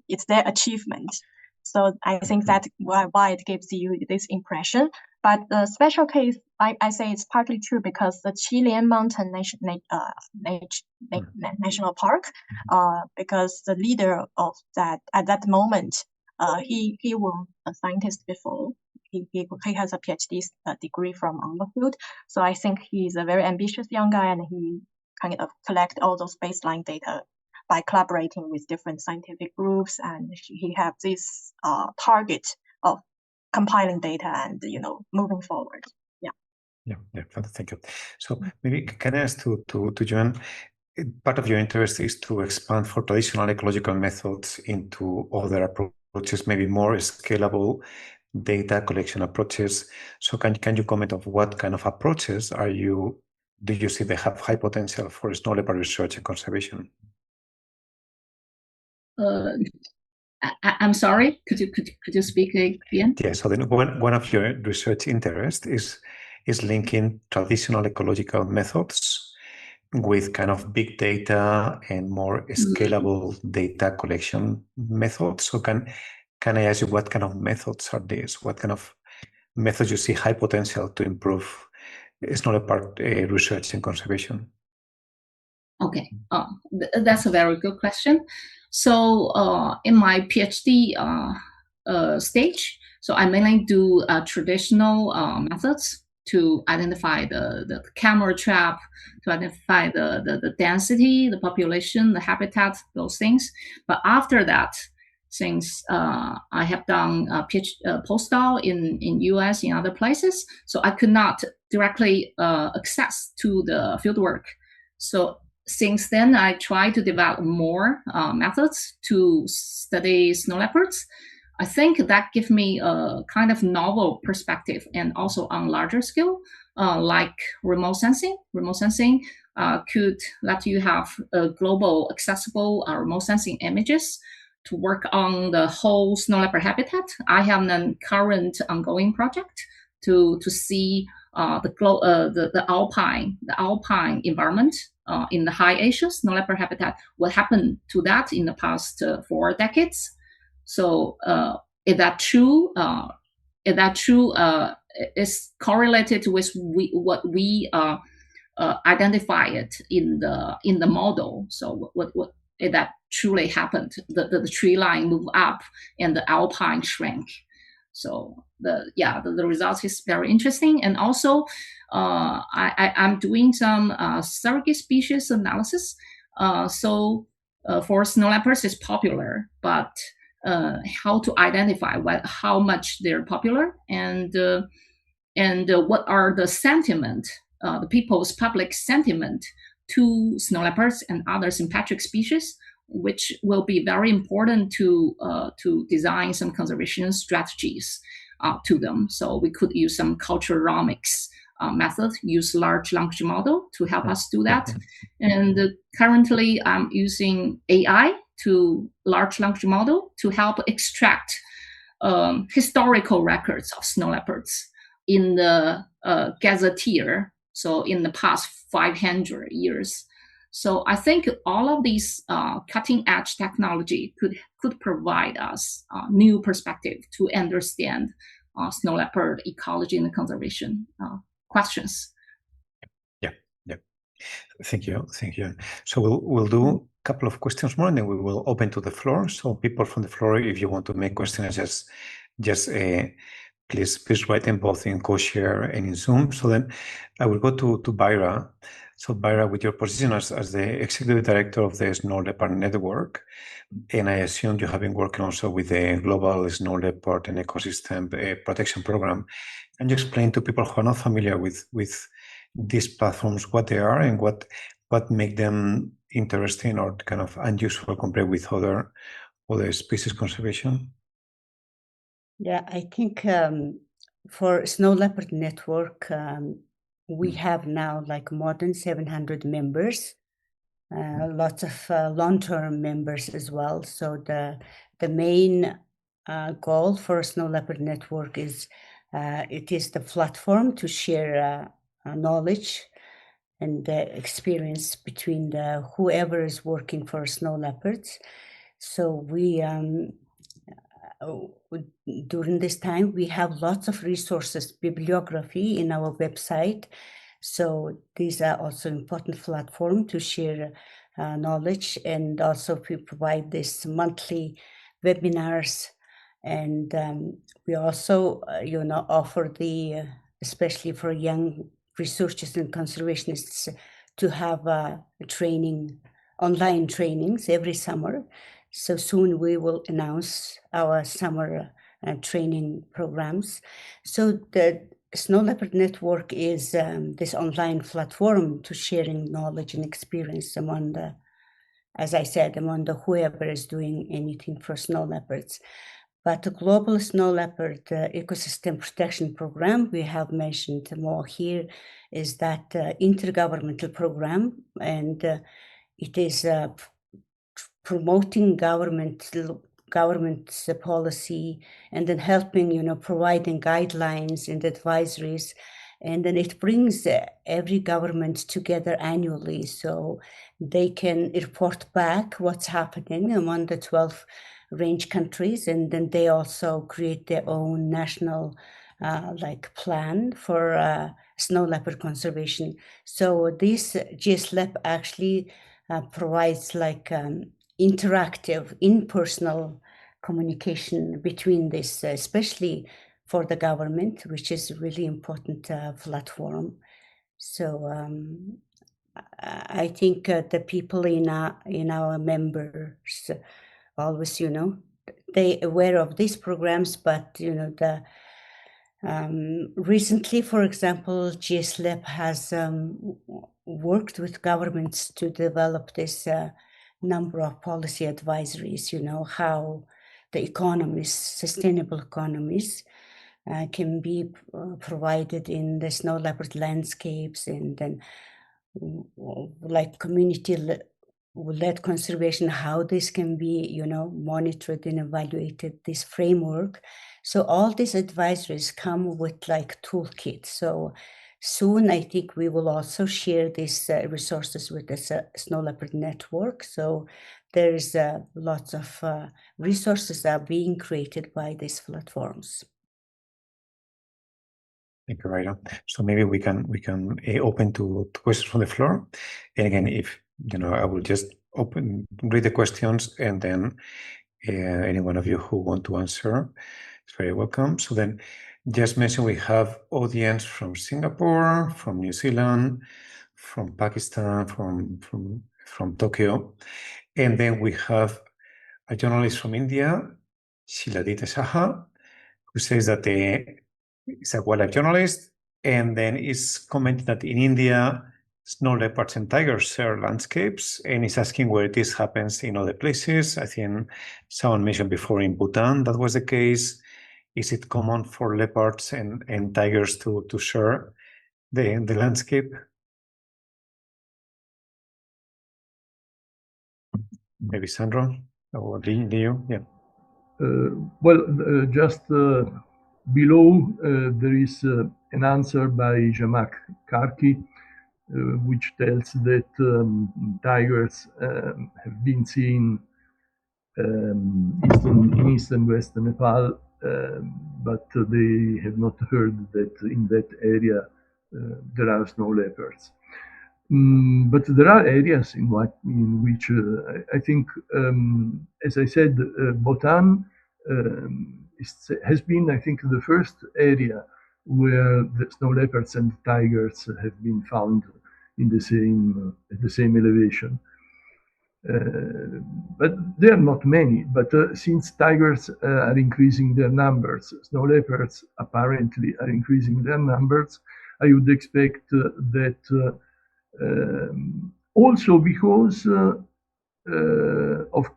it's their achievement. So I think that's why it gives you this impression. But the special case, I say it's partly true because the Qilian Mountain National Park, because the leader of that at that moment, he was a scientist before. He has a PhD degree from our field. So I think he's a very ambitious young guy, and he kind of collect all those baseline data by collaborating with different scientific groups, and he has this target of compiling data and moving forward. Yeah. Thank you. So maybe can I ask to Joanne, part of your interest is to expand for traditional ecological methods into other approaches, maybe more scalable data collection approaches. So can you comment on what kind of approaches do you see they have high potential for snow leopard research and conservation? I'm sorry. Could you speak again? Yeah. So then one of your research interests is linking traditional ecological methods with kind of big data and more scalable data collection methods. So can I ask you what kind of methods are these? What kind of methods you see high potential to improve snow leopard research and conservation? Okay, that's a very good question. So in my PhD stage, so I mainly do traditional methods to identify the camera trap, to identify the density, the population, the habitat, those things. But after that, since I have done a postdoc in US, in other places, so I could not directly access to the fieldwork. So since then, I try to develop more methods to study snow leopards. I think that gives me a kind of novel perspective, and also on larger scale, like remote sensing. Remote sensing could let you have global accessible remote sensing images to work on the whole snow leopard habitat. I have a current ongoing project to see the alpine environment in the high Asia snow leopard habitat. What happened to that in the past 4 decades? So is that true? Is correlated with what we identified in the model? So what if that truly happened? The tree line move up and the alpine shrank. So the result is very interesting. And also I'm doing some surrogate species analysis. So for snow leopards is popular, but how to identify how much they're popular, and what are the sentiment, the people's public sentiment to snow leopards and other sympatric species, which will be very important to design some conservation strategies to them. So we could use some culturomics method, use large language model to help us do that. And currently I'm using AI to large language model to help extract historical records of snow leopards in the gazetteer, so in the past 500 years. So I think all of these cutting edge technology could provide us new perspective to understand snow leopard ecology and conservation questions. Yeah. Thank you. So we'll do a couple of questions more, and then we will open to the floor. So people from the floor, if you want to make questions, just please write them both in co-share and in Zoom. So then I will go to Byra. So Byra, with your position as the executive director of the Snow Leopard Network, and I assume you have been working also with the Global Snow Leopard and Ecosystem Protection Program. Can you explain to people who are not familiar with these platforms what they are and what make them interesting or kind of unusual compared with other species conservation? Yeah, I think for Snow Leopard Network, we have now like more than 700 members, lots of long-term members as well. So the main goal for Snow Leopard Network is it is the platform to share knowledge and experience between whoever is working for snow leopards. So we during this time we have lots of resources, bibliography in our website. So these are also important platform to share knowledge, and also we provide this monthly webinars, and we also offer the especially for young researchers and conservationists to have online trainings every summer. So soon we will announce our summer training programs. So Snow Leopard Network is this online platform to sharing knowledge and experience among the, as I said, among the whoever is doing anything for snow leopards. But the Global Snow Leopard Ecosystem Protection Program, we have mentioned more here, is that intergovernmental program, and it is promoting government policy, and then helping, providing guidelines and advisories. And then it brings every government together annually so they can report back what's happening among the 12 range countries. And then they also create their own national plan for snow leopard conservation. So this GSLEP actually provides interactive, impersonal communication between this, especially for the government, which is a really important platform. So I think the people in our members always, they aware of these programs, but recently, for example, GSLEP has worked with governments to develop this number of policy advisories, how the economies, sustainable economies, can be provided in the snow leopard landscapes, and then community-led conservation, how this can be, monitored and evaluated, this framework. So all these advisories come with toolkits. So soon, I think we will also share these resources with the Snow Leopard Network. So there's lots of resources that are being created by these platforms. Thank you, Raira. So maybe we can open to questions from the floor. And again, if I will just read the questions, and then any one of you who want to answer is very welcome. So then, just mention we have audience from Singapore, from New Zealand, from Pakistan, from Tokyo, and then we have a journalist from India, Shiladita Saha, who says that is a wildlife journalist, and then is commenting that in India, snow leopards and tigers share landscapes, and is asking where this happens in other places. I think someone mentioned before in Bhutan that was the case. Is it common for leopards and tigers to share the landscape? Maybe Sandro or Leo, yeah. Just below there is an answer by Zhamak Karki, which tells that tigers have been seen in eastern western Nepal, but they have not heard that in that area there are snow leopards. But there are areas in which I think, as I said, Bhutan has been, I think, the first area where the snow leopards and tigers have been found in the same at the same elevation. But there are not many. But since tigers are increasing their numbers, snow leopards apparently are increasing their numbers, I would expect that also because of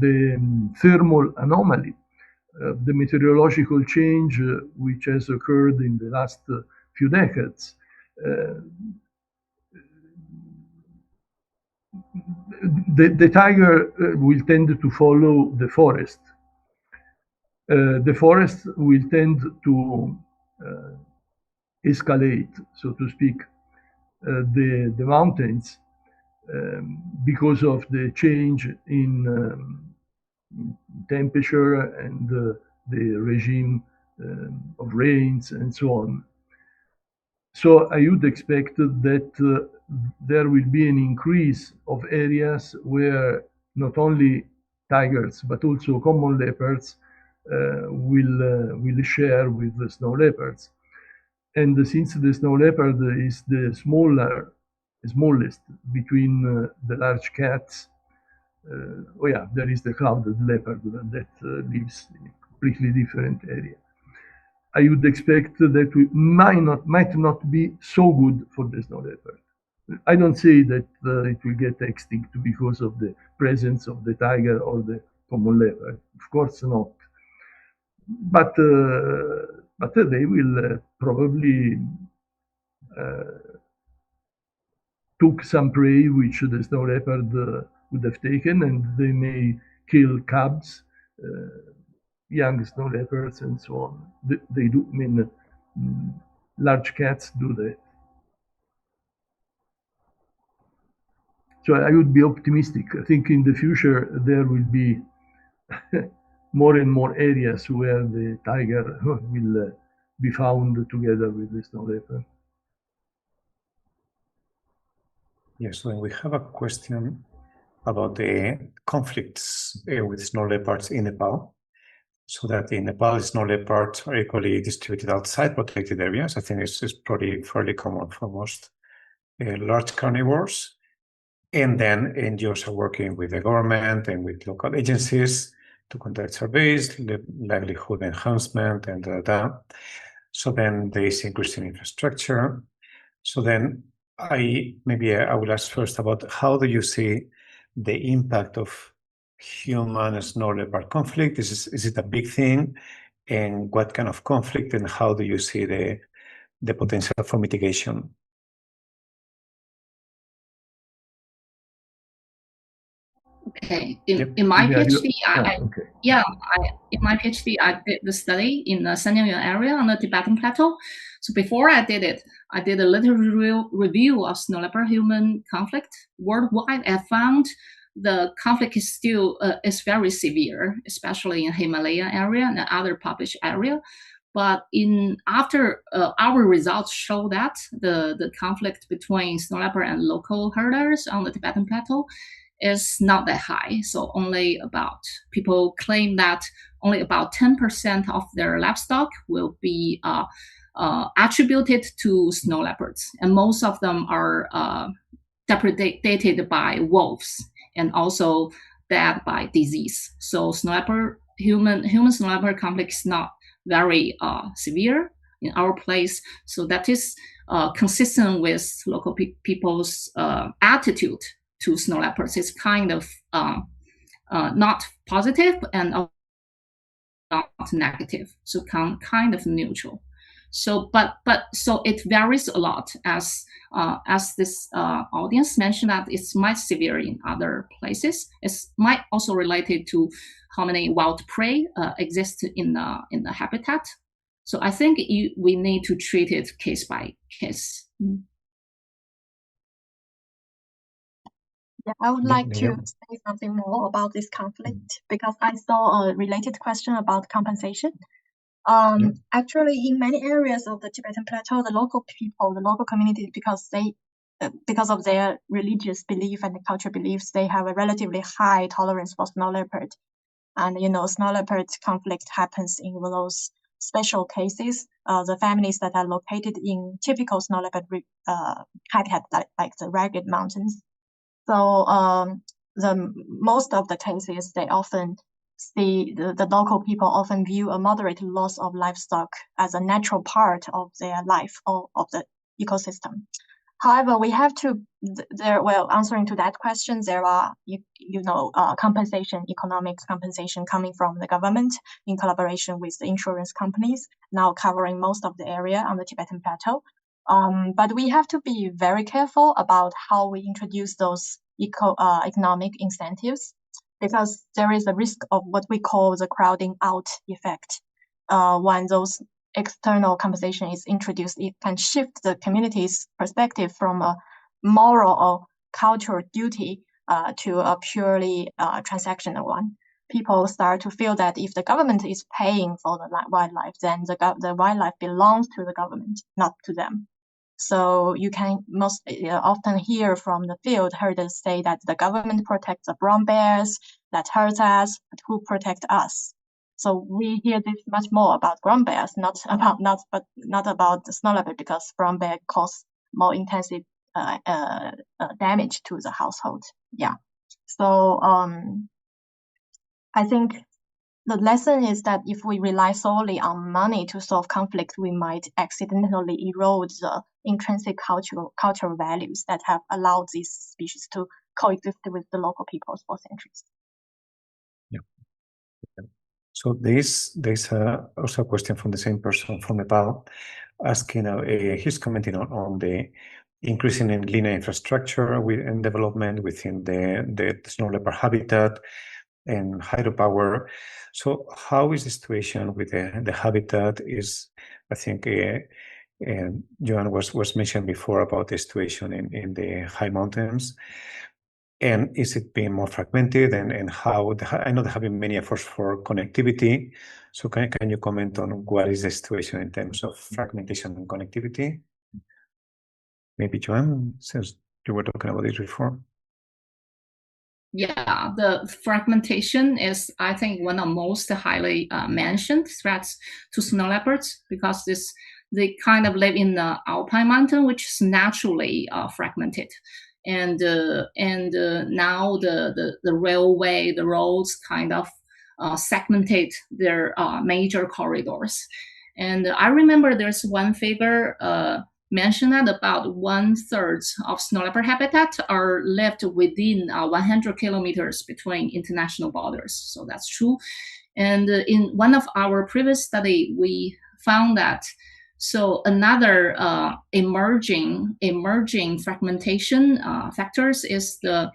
the thermal anomaly, the meteorological change which has occurred in the last few decades. The tiger will tend to follow the forest. The forest will tend to escalate, so to speak, the mountains because of the change in temperature and the regime of rains and so on. So I would expect that there will be an increase of areas where not only tigers but also common leopards will share with the snow leopards. And since the snow leopard is the smallest between the large cats, there is the clouded leopard that lives in a completely different area. I would expect that we might not be so good for the snow leopard. I don't say that it will get extinct because of the presence of the tiger or the common leopard. Of course not. But they will probably took some prey which the snow leopard would have taken, and they may kill cubs, young snow leopards, and so on. They do. I mean, large cats do that. So I would be optimistic. I think in the future there will be more and more areas where the tiger will be found together with the snow leopard. Yes, then we have a question about the conflicts with snow leopards in Nepal. So that in Nepal, snow leopards are equally distributed outside protected areas. I think it's probably fairly common for most large carnivores. And then NGOs are working with the government and with local agencies to conduct surveys, livelihood enhancement, and So then there is increasing infrastructure. So then I will ask first about how do you see the impact of human snow leopard conflict? Is it a big thing? And what kind of conflict, and how do you see the potential for mitigation? Okay. In my PhD, in my PhD, I did the study in the Xinjiang area on the Tibetan Plateau. So before I did it, I did a little review of snow leopard human conflict worldwide. I found the conflict is still is very severe, especially in Himalaya area and other published area. But after our results show that the conflict between snow leopard and local herders on the Tibetan Plateau is not that high. So people claim that only about 10% of their livestock will be attributed to snow leopards, and most of them are depredated by wolves and also dead by disease. So human snow leopard conflict is not very severe in our place. So that is consistent with local people's attitude to snow leopards. Is kind of not positive and not negative, so kind of neutral. So so it varies a lot, as this audience mentioned, that it's much severe in other places. It might also related to how many wild prey exist in the habitat. So I think we need to treat it case by case. Yeah, I would like to say something more about this conflict, because I saw a related question about compensation. Actually, in many areas of the Tibetan Plateau, the local people, the local community, because of their religious belief and cultural beliefs, they have a relatively high tolerance for snow leopard. And snow leopard conflict happens in those special cases. The families that are located in typical snow leopard habitat, like the rugged mountains. So the most of the cases, they often see the local people often view a moderate loss of livestock as a natural part of their life or of the ecosystem. However, we have to answering to that question, there are compensation, economic compensation coming from the government in collaboration with the insurance companies, now covering most of the area on the Tibetan Plateau. But we have to be very careful about how we introduce those economic incentives, because there is a risk of what we call the crowding out effect. When those external compensation is introduced, it can shift the community's perspective from a moral or cultural duty to a purely transactional one. People start to feel that if the government is paying for the wildlife, then the wildlife belongs to the government, not to them. So you can most often hear from the field herders say that the government protects the brown bears that hurts us, but who protect us? So we hear this much more about brown bears, not about the snow leopard, because brown bear cause more intensive damage to the household. Yeah. So I think the lesson is that if we rely solely on money to solve conflict, we might accidentally erode the intrinsic cultural values that have allowed these species to coexist with the local peoples for centuries. Yeah. So there's also a question from the same person from Nepal, asking, he's commenting on the increasing in linear infrastructure and development within the snow leopard habitat and hydropower. So how is the situation with the habitat? Is, I think, Joan was mentioned before about the situation in the high mountains. And is it being more fragmented, and how? I know there have been many efforts for connectivity. So can you comment on what is the situation in terms of fragmentation and connectivity? Maybe Joan, since you were talking about this before. Yeah, the fragmentation is, I think, one of the most highly mentioned threats to snow leopards, because they kind of live in the alpine mountain, which is naturally fragmented. And now the railway, the roads kind of segmented their major corridors. And I remember there's one figure mentioned that about 1/3 of snow leopard habitat are left within 100 kilometers between international borders. So that's true. And in one of our previous study, we found that another emerging fragmentation factors is the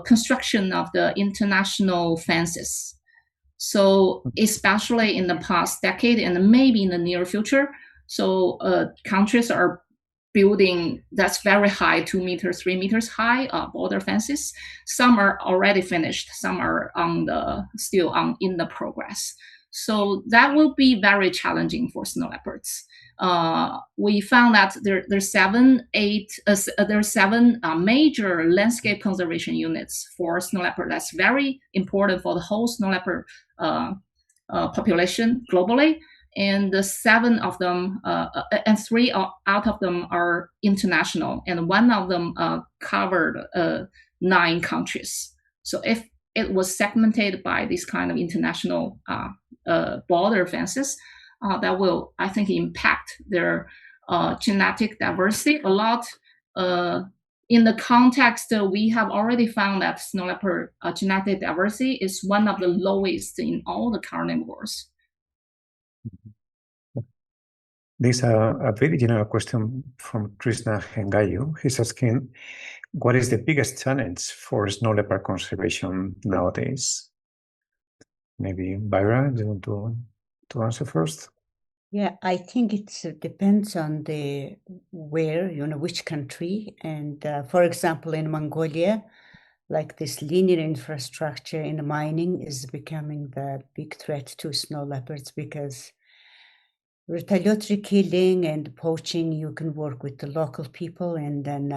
construction of the international fences. So especially in the past decade and maybe in the near future, so countries are building that's very high, 2 meters, 3 meters high border fences. Some are already finished, some are still in the progress. So that will be very challenging for snow leopards. We found that there's seven major landscape conservation units for snow leopard. That's very important for the whole snow leopard population globally. And the 7 of them, and 3 out of them are international, and 1 of them covered 9 countries. So if it was segmented by this kind of international border fences, that will, I think, impact their genetic diversity a lot. In the context, we have already found that snow leopard genetic diversity is one of the lowest in all the carnivores. There's a very general question from Krishna Hengayu. He's asking, what is the biggest challenge for snow leopard conservation nowadays? Maybe Byra, do you want to answer first? Yeah, I think it depends on which country. And for example, in Mongolia, like this linear infrastructure in mining is becoming the big threat to snow leopards, because retaliatory killing and poaching, you can work with the local people and then,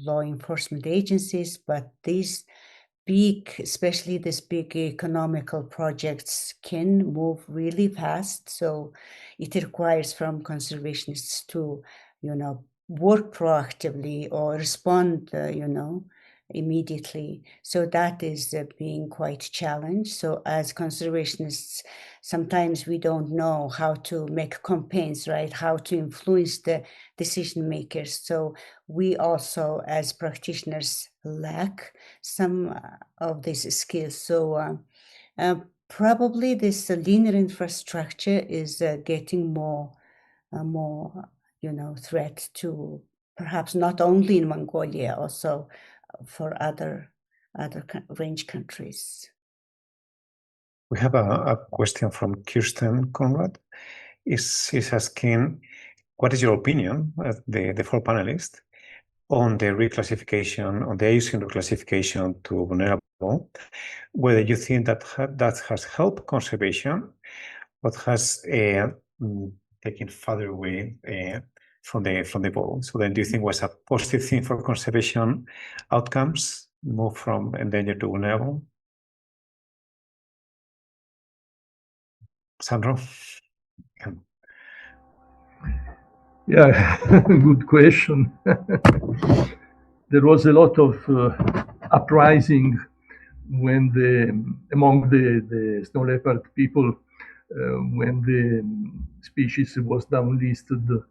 law enforcement agencies, but these especially these big economical projects can move really fast. So it requires from conservationists to, work proactively or respond, immediately. So that is being quite challenged. So as conservationists, sometimes we don't know how to make campaigns, right? How to influence the decision makers. So we also, as practitioners, lack some of these skills. So probably this linear infrastructure is getting more, threat to perhaps not only in Mongolia, also for other range countries. We have a question from Kirsten Conrad. She's asking, what is your opinion, the 4 panelists, on the reclassification, on the AUCN reclassification to vulnerable, whether you think that that has helped conservation, but has taken further away from the goal? So then do you think was a positive thing for conservation outcomes, move from endangered to vulnerable? Sandro? Yeah, good question. There was a lot of uprising when among the snow leopard people, when the species was downlisted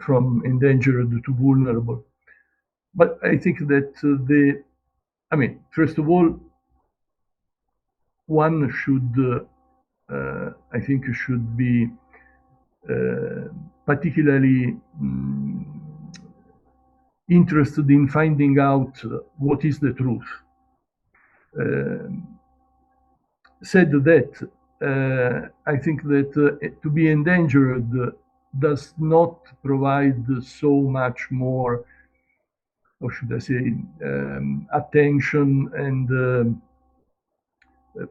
from endangered to vulnerable. But I think that first of all, one should, I think, should be particularly interested in finding out what is the truth. Said that, I think that to be endangered does not provide so much more, or should I say, attention and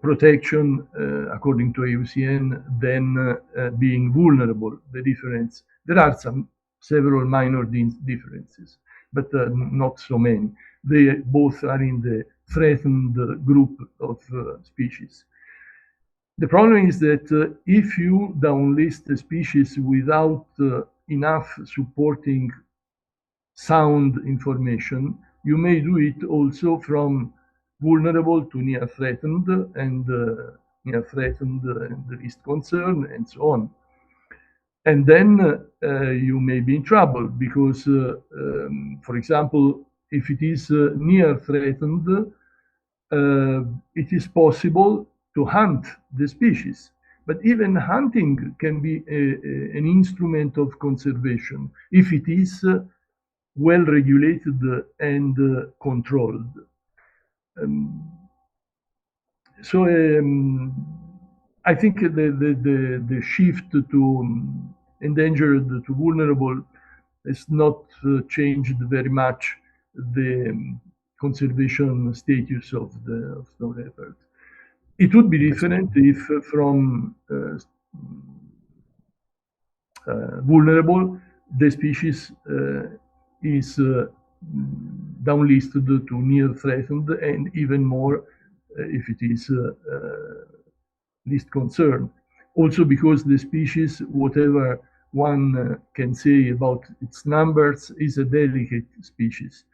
protection, according to IUCN, than being vulnerable. The difference, there are several minor differences, but not so many. They both are in the threatened group of species. The problem is that if you downlist a species without enough supporting sound information, you may do it also from vulnerable to near threatened and least concern, and so on. And then you may be in trouble because, for example, if it is near threatened, it is possible to hunt the species. But even hunting can be an instrument of conservation if it is well regulated and controlled. So I think the shift to endangered to vulnerable has not changed very much the conservation status of the snow leopard. It would be different if from vulnerable the species is downlisted to near threatened, and even more if it is least concern. Also because the species, whatever one can say about its numbers, is a delicate species.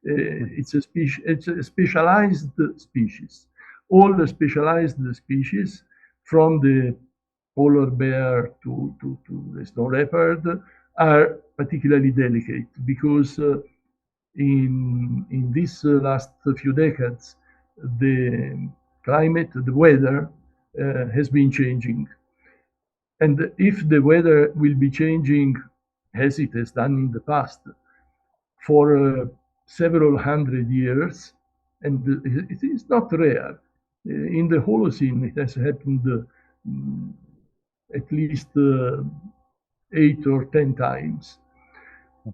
It's a specialized species. All the specialized species, from the polar bear to the snow leopard, are particularly delicate because in these last few decades, the climate, the weather has been changing. And if the weather will be changing, as it has done in the past, for several hundred years, and it is not rare. In the Holocene, it has happened at least 8 or 10 times.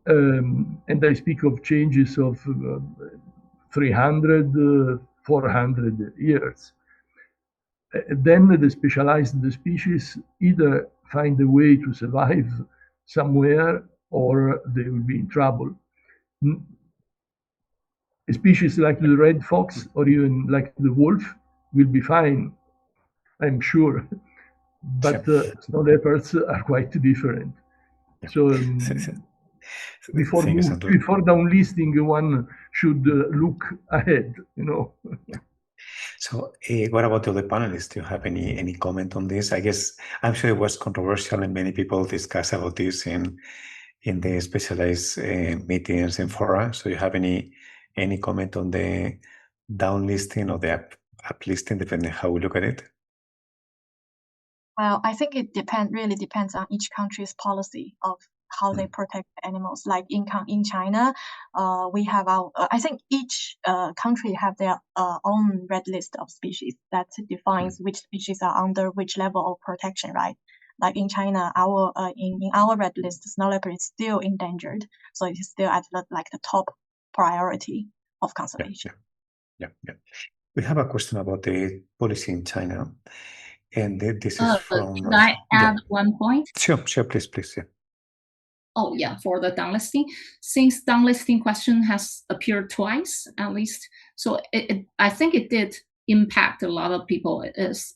And I speak of changes of 300, 400 years. Then the specialized species either find a way to survive somewhere or they will be in trouble. A species like the red fox or even like the wolf will be fine, I'm sure. But snow leopards are quite different. So before downlisting, one should look ahead, you know. So what about the other panelists? Do you have any comment on this? I guess I'm sure it was controversial and many people discuss about this in the specialized meetings and fora. So you have any comment on the downlisting or the uplisting, depending how we look at it? Well, I think it really depends on each country's policy of how they protect animals. Like in China, we have I think each country have their own red list of species that defines which species are under which level of protection, right? Like in China, in our red list, snow leopard is still endangered, so it is still at the top priority of conservation. Yeah. We have a question about the policy in China, and this is from. Can I add one point? Sure, please. Yeah. Oh yeah, for the downlisting, since downlisting question has appeared twice at least, so I think it did impact a lot of people,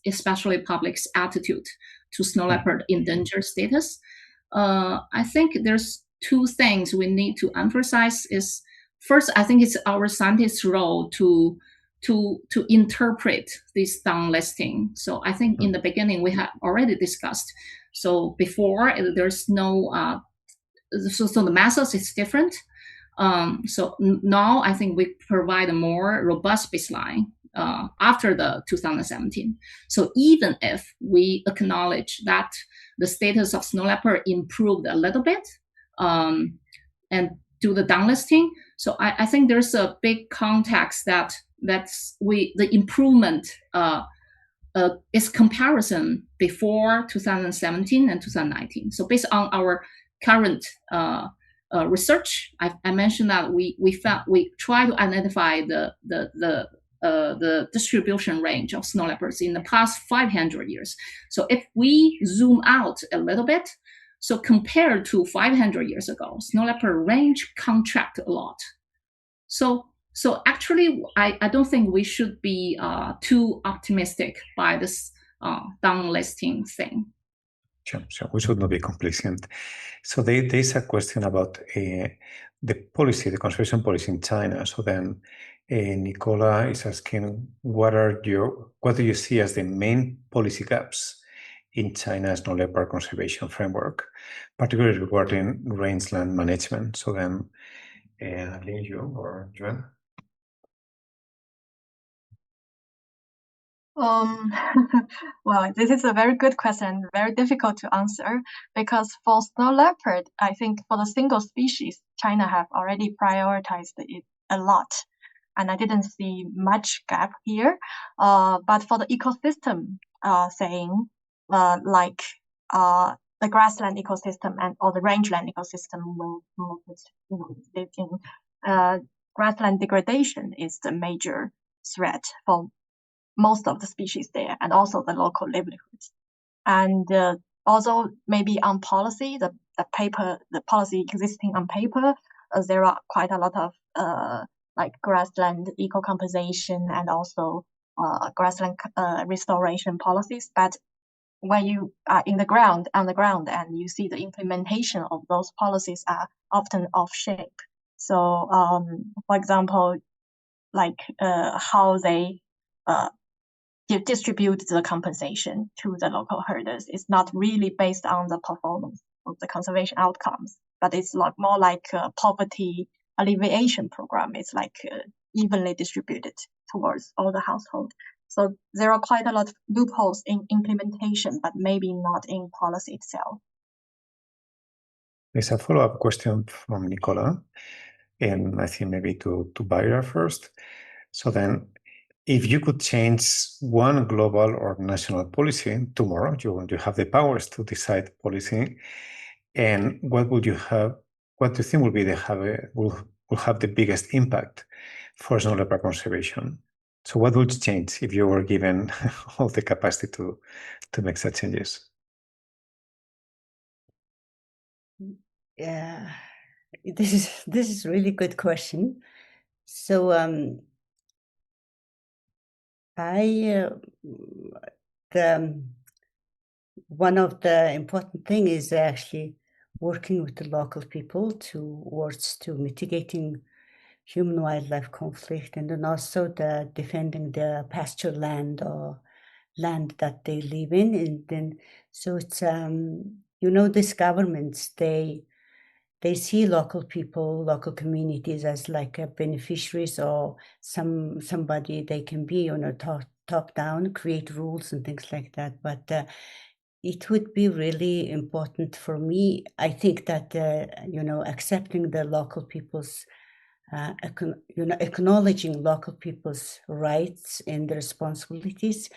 especially public's attitude to snow leopard endangered status. I think there's two things we need to emphasize. Is first, I think it's our scientists' role to to interpret this downlisting. So I think in the beginning we have already discussed. So before there's no, so the methods is different. So now I think we provide a more robust baseline after the 2017. So even if we acknowledge that the status of snow leopard improved a little bit and do the downlisting, so I think there's a big context the improvement is comparison before 2017 and 2019. So based on our current research, I mentioned that we try to identify the distribution range of snow leopards in the past 500 years. So if we zoom out a little bit, so compared to 500 years ago, snow leopard range contract a lot. So actually, I don't think we should be too optimistic by this downlisting thing. Sure. We should not be complacent. So there's a question about the policy, the conservation policy in China. So then Nicola is asking, what do you see as the main policy gaps in China's snow leopard conservation framework, particularly regarding rangeland management? So then, Liu or Yuan? Well, this is a very good question, very difficult to answer, because for snow leopard, I think for the single species, China have already prioritized it a lot, and I didn't see much gap here. But for the ecosystem like the grassland ecosystem or the rangeland ecosystem, live in grassland degradation is the major threat for most of the species there, and also the local livelihoods. And also maybe on policy, the policy existing on paper, there are quite a lot of like grassland eco-compensation and also grassland restoration policies. But when you are on the ground and you see the implementation of those policies are often off shape. So for example, like how they distribute the compensation to the local herders is not really based on the performance of the conservation outcomes, but it's more like a poverty alleviation program. It's like evenly distributed towards all the household. So there are quite a lot of loopholes in implementation, but maybe not in policy itself. There's a follow-up question from Nicola, and I think maybe to Byra first. So then, if you could change one global or national policy tomorrow, you have the powers to decide policy, and what would you have? What do you think will have the biggest impact for snow leopard conservation? So what would you change if you were given all the capacity to make such changes? Yeah, this is really good question. So one of the important thing is actually working with the local people towards mitigating human wildlife conflict, and then also the defending the pasture land or land that they live in. And then so it's these governments, they see local people, local communities as like beneficiaries or somebody they can be top down, create rules and things like that. But it would be really important for me, I think, that accepting the local people's acknowledging local people's rights and responsibilities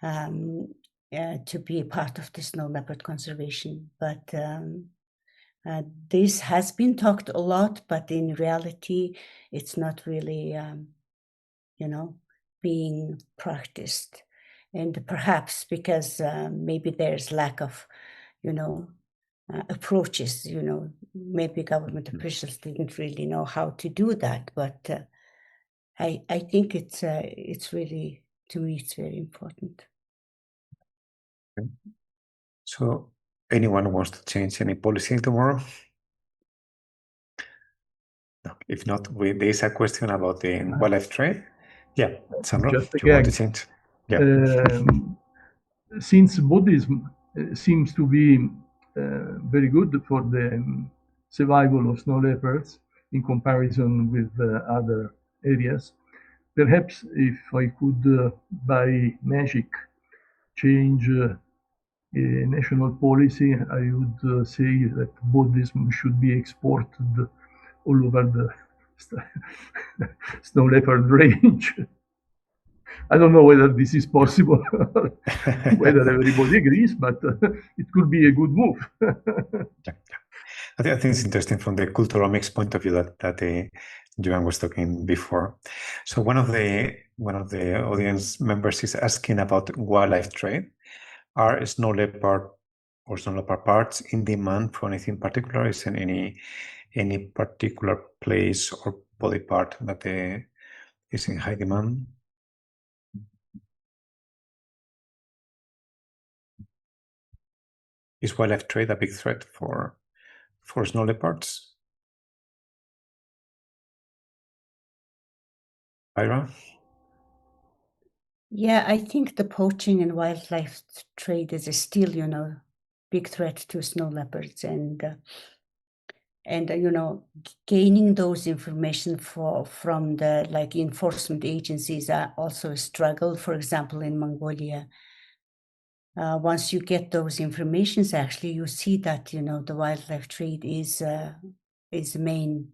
to be part of the snow leopard conservation. But this has been talked a lot, but in reality, it's not really, being practiced. And perhaps because maybe there's lack of, approaches, maybe government officials didn't really know how to do that. But I think it's really, to me, it's very important. Okay. So anyone wants to change any policy tomorrow? No. If not, there is a question about the wildlife trade. Yeah, Sandro, just you want to again, change? Yeah. since Buddhism seems to be very good for the survival of snow leopards in comparison with other areas, perhaps if I could, by magic, change a national policy, I would say that Buddhism should be exported all over the snow leopard range. I don't know whether this is possible, whether everybody agrees, but it could be a good move. I think it's interesting from the cultural mix point of view that Joan was talking before. So one of the audience members is asking about wildlife trade. Are snow leopard or snow leopard parts in demand for anything particular? Is there any particular place or body part that is in high demand? Is wildlife trade a big threat for snow leopards? Ira? Yeah, I think the poaching and wildlife trade is still, big threat to snow leopards, and gaining those information from the enforcement agencies are also a struggle. For example, in Mongolia, once you get those informations, actually you see that the wildlife trade is main.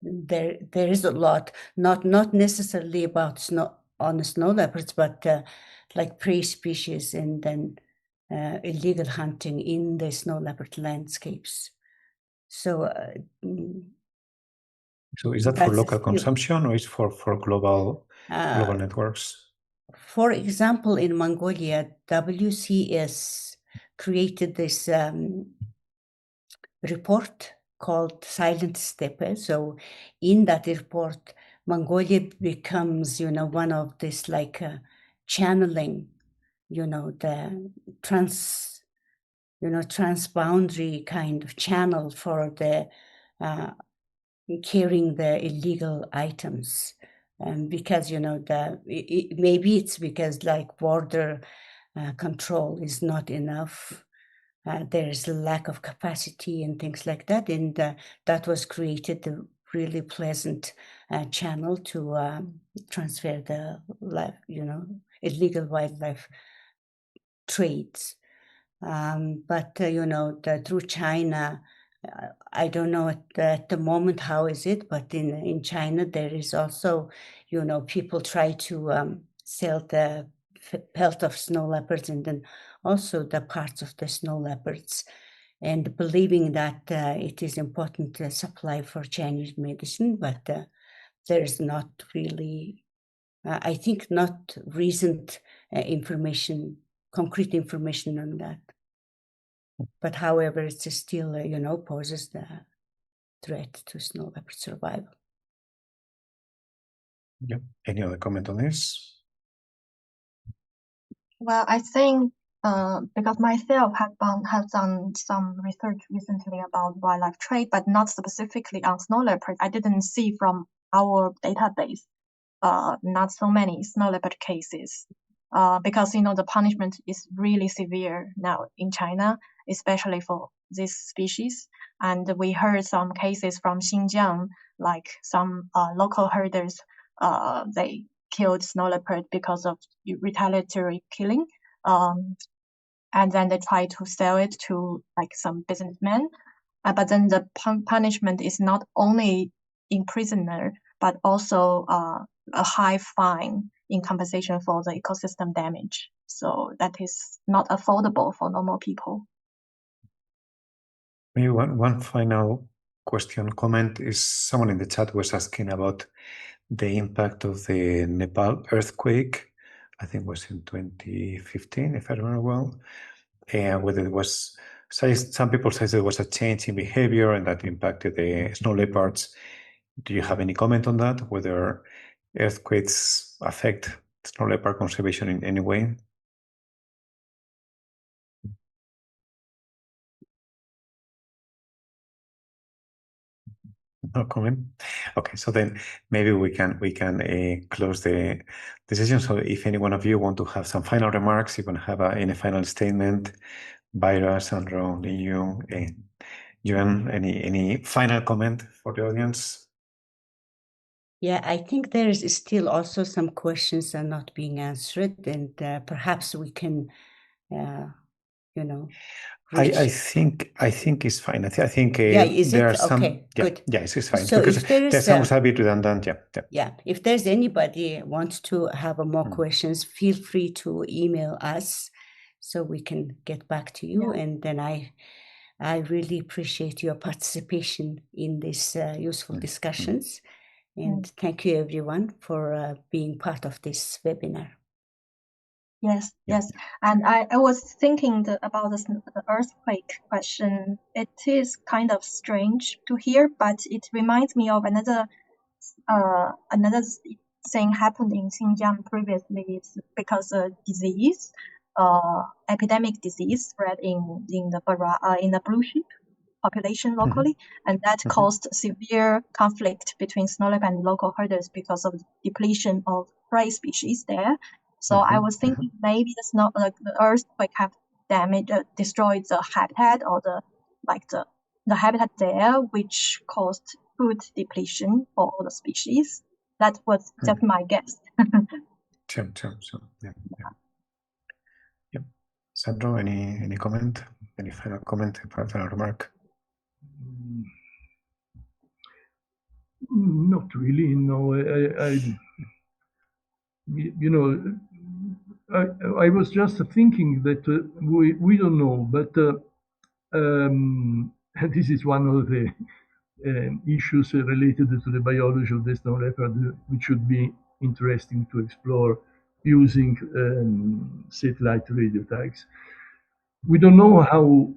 There is a lot, not necessarily about snow leopards, but like prey species and then illegal hunting in the snow leopard landscapes. So is that for local consumption or is for global networks? For example, in Mongolia, WCS created this report called Silent Steppe. So in that report, Mongolia becomes, one of this channeling, the transboundary kind of channel for the carrying the illegal items. Because, maybe it's because border control is not enough. There's a lack of capacity and things like that. And that was created a really pleasant channel to transfer the illegal wildlife trades. But through China, I don't know at the moment how is it, but in China there is also, people try to sell the pelt of snow leopards and then also the parts of the snow leopards, and believing that it is important to supply for Chinese medicine, but there is not really, I think, not recent information, concrete information on that. But however, it still, poses the threat to snow leopard survival. Yeah. Any other comment on this? Well, I think because myself have done some research recently about wildlife trade, but not specifically on snow leopard. I didn't see from our database not so many snow leopard cases. Because the punishment is really severe now in China, especially for this species. And we heard some cases from Xinjiang, like some local herders, they killed snow leopard because of retaliatory killing. And then they try to sell it to some businessmen. But then the punishment is not only imprisonment, but also a high fine in compensation for the ecosystem damage. So that is not affordable for normal people. Maybe one final question, comment is someone in the chat was asking about the impact of the Nepal earthquake. I think it was in 2015, if I remember well. Whether it was, some people say there was a change in behavior and that impacted the snow leopards. Do you have any comment on that? Whether earthquakes affect snow leopard conservation in any way? No comment. Okay, so then maybe we can close the session. So if any one of you want to have some final remarks, you can have any final statement. Byra, Sandro, Liu, Yuan, any final comment for the audience? Yeah, I think there is still also some questions are not being answered, and perhaps we can, you know, I think it's fine. I think yeah, is there it are some. okay? Yeah, Good. yeah, it's fine So because if there is there's some a bit redundant. Yeah, yeah. Yeah, if there's anybody wants to have more questions, feel free to email us so we can get back to you. Yeah. And then I really appreciate your participation in these useful discussions. And thank you everyone for being part of this webinar. Yes, yes. And I was thinking about the earthquake question. It is kind of strange to hear, but it reminds me of another thing happened in Xinjiang previously. It's because a disease, epidemic disease spread in the blue sheep population locally, and that caused severe conflict between snow leopard and local herders because of depletion of prey species there. So I was thinking maybe the earthquake have destroyed the habitat or the habitat there, which caused food depletion for all the species. That was just my guess. Sure. Yeah. Sandro, any comment? Any final comment? Final remark? Not really. No, I was just thinking that we don't know, but this is one of the issues related to the biology of the snow leopard, which should be interesting to explore using satellite radio tags. We don't know how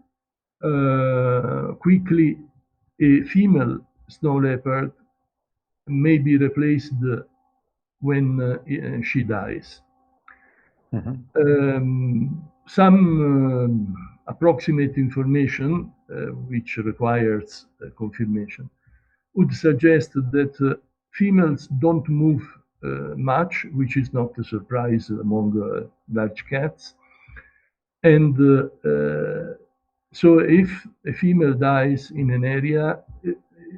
quickly a female snow leopard may be replaced when she dies. Some approximate information, which requires confirmation, would suggest that females don't move much, which is not a surprise among large cats. And so if a female dies in an area,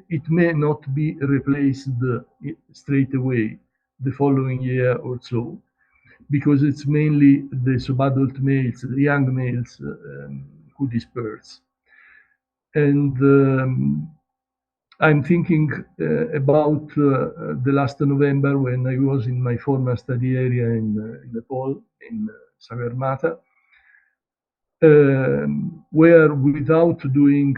it may not be replaced straight away the following year or so, because it's mainly the subadult males, the young males, who disperse. And I'm thinking about the last November when I was in my former study area in Nepal, in Sagarmatha, where without doing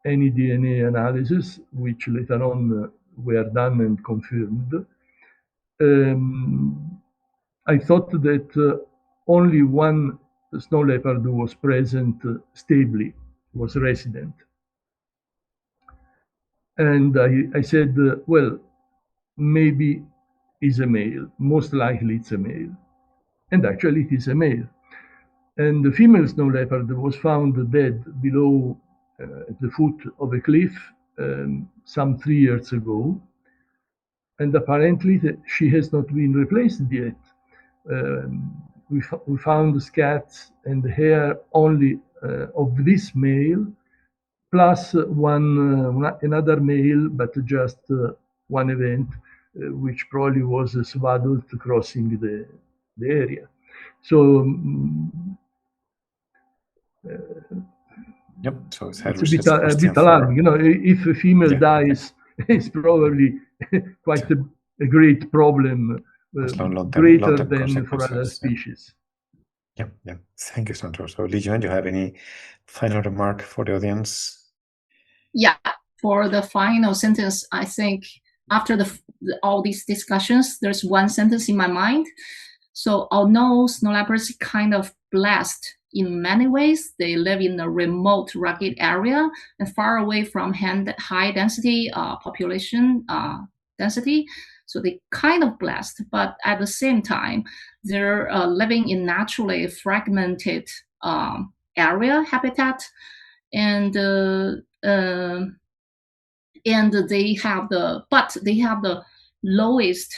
any DNA analysis, which later on were done and confirmed, I thought that only one snow leopard was present stably, was resident. And I said, well, maybe it's a male, most likely it's a male. And actually it is a male. And the female snow leopard was found dead below at the foot of a cliff some 3 years ago. And apparently she has not been replaced yet. We found scats and hair only of this male, plus another male, but just one event, which probably was a subadult crossing the area. So yep. So it's a bit alarming. You know, if a female dies, it's probably quite a great problem, greater than for other species. Yeah. Thank you, Sandro. So, Lijuan, do you have any final remark for the audience? Yeah, for the final sentence, I think after all these discussions, there's one sentence in my mind. So although snow leopards are kind of blessed in many ways, they live in a remote, rugged area and far away from high density population density. So they kind of blessed, but at the same time, they're living in naturally fragmented area habitat, and and they have the lowest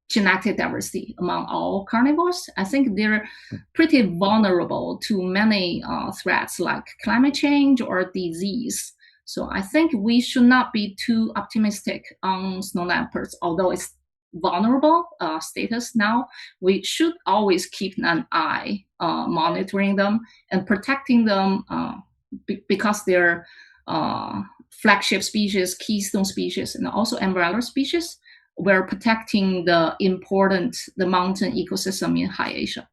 genetic diversity among all carnivores. I think they're pretty vulnerable to many threats like climate change or disease. So I think we should not be too optimistic on snow leopards, although it's vulnerable status now. We should always keep an eye monitoring them and protecting them because they're flagship species, keystone species, and also umbrella species. We're protecting the mountain ecosystem in High Asia.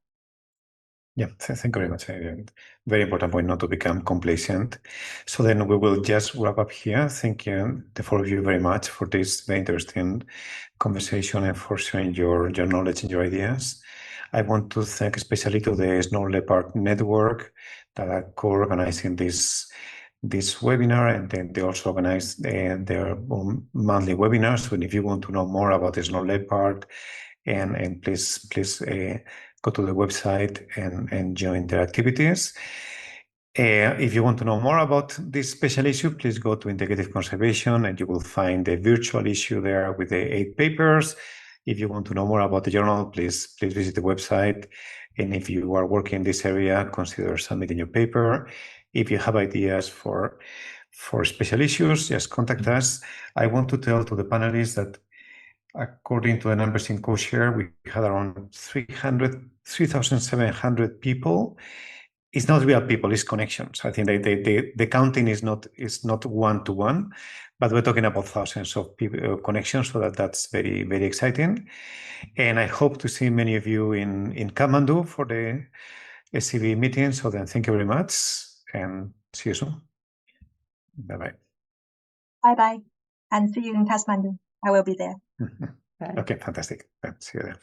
Yeah, thank you very much. Very important point not to become complacent. So then we will just wrap up here. Thank you, the four of you, very much for this very interesting conversation and for sharing your knowledge and your ideas. I want to thank especially to the Snow Leopard Network that are co-organizing this webinar, and then they also organize their own monthly webinars. So if you want to know more about the snow leopard, and please go to the website and join their activities. If you want to know more about this special issue, please go to Integrative Conservation and you will find the virtual issue there with the 8 papers. If you want to know more about the journal, please visit the website. And if you are working in this area, consider submitting your paper. If you have ideas for special issues, just contact us. I want to tell to the panelists that according to the numbers in CoShare, we had around 3,700 people. It's not real people, it's connections. I think the counting is not one-to-one, but we're talking about thousands of people, connections, so that's very, very exciting. And I hope to see many of you in Kathmandu for the SCB meeting. So then thank you very much and see you soon. Bye-bye. Bye-bye, and see you in Kathmandu. I will be there. Okay, fantastic. See you there.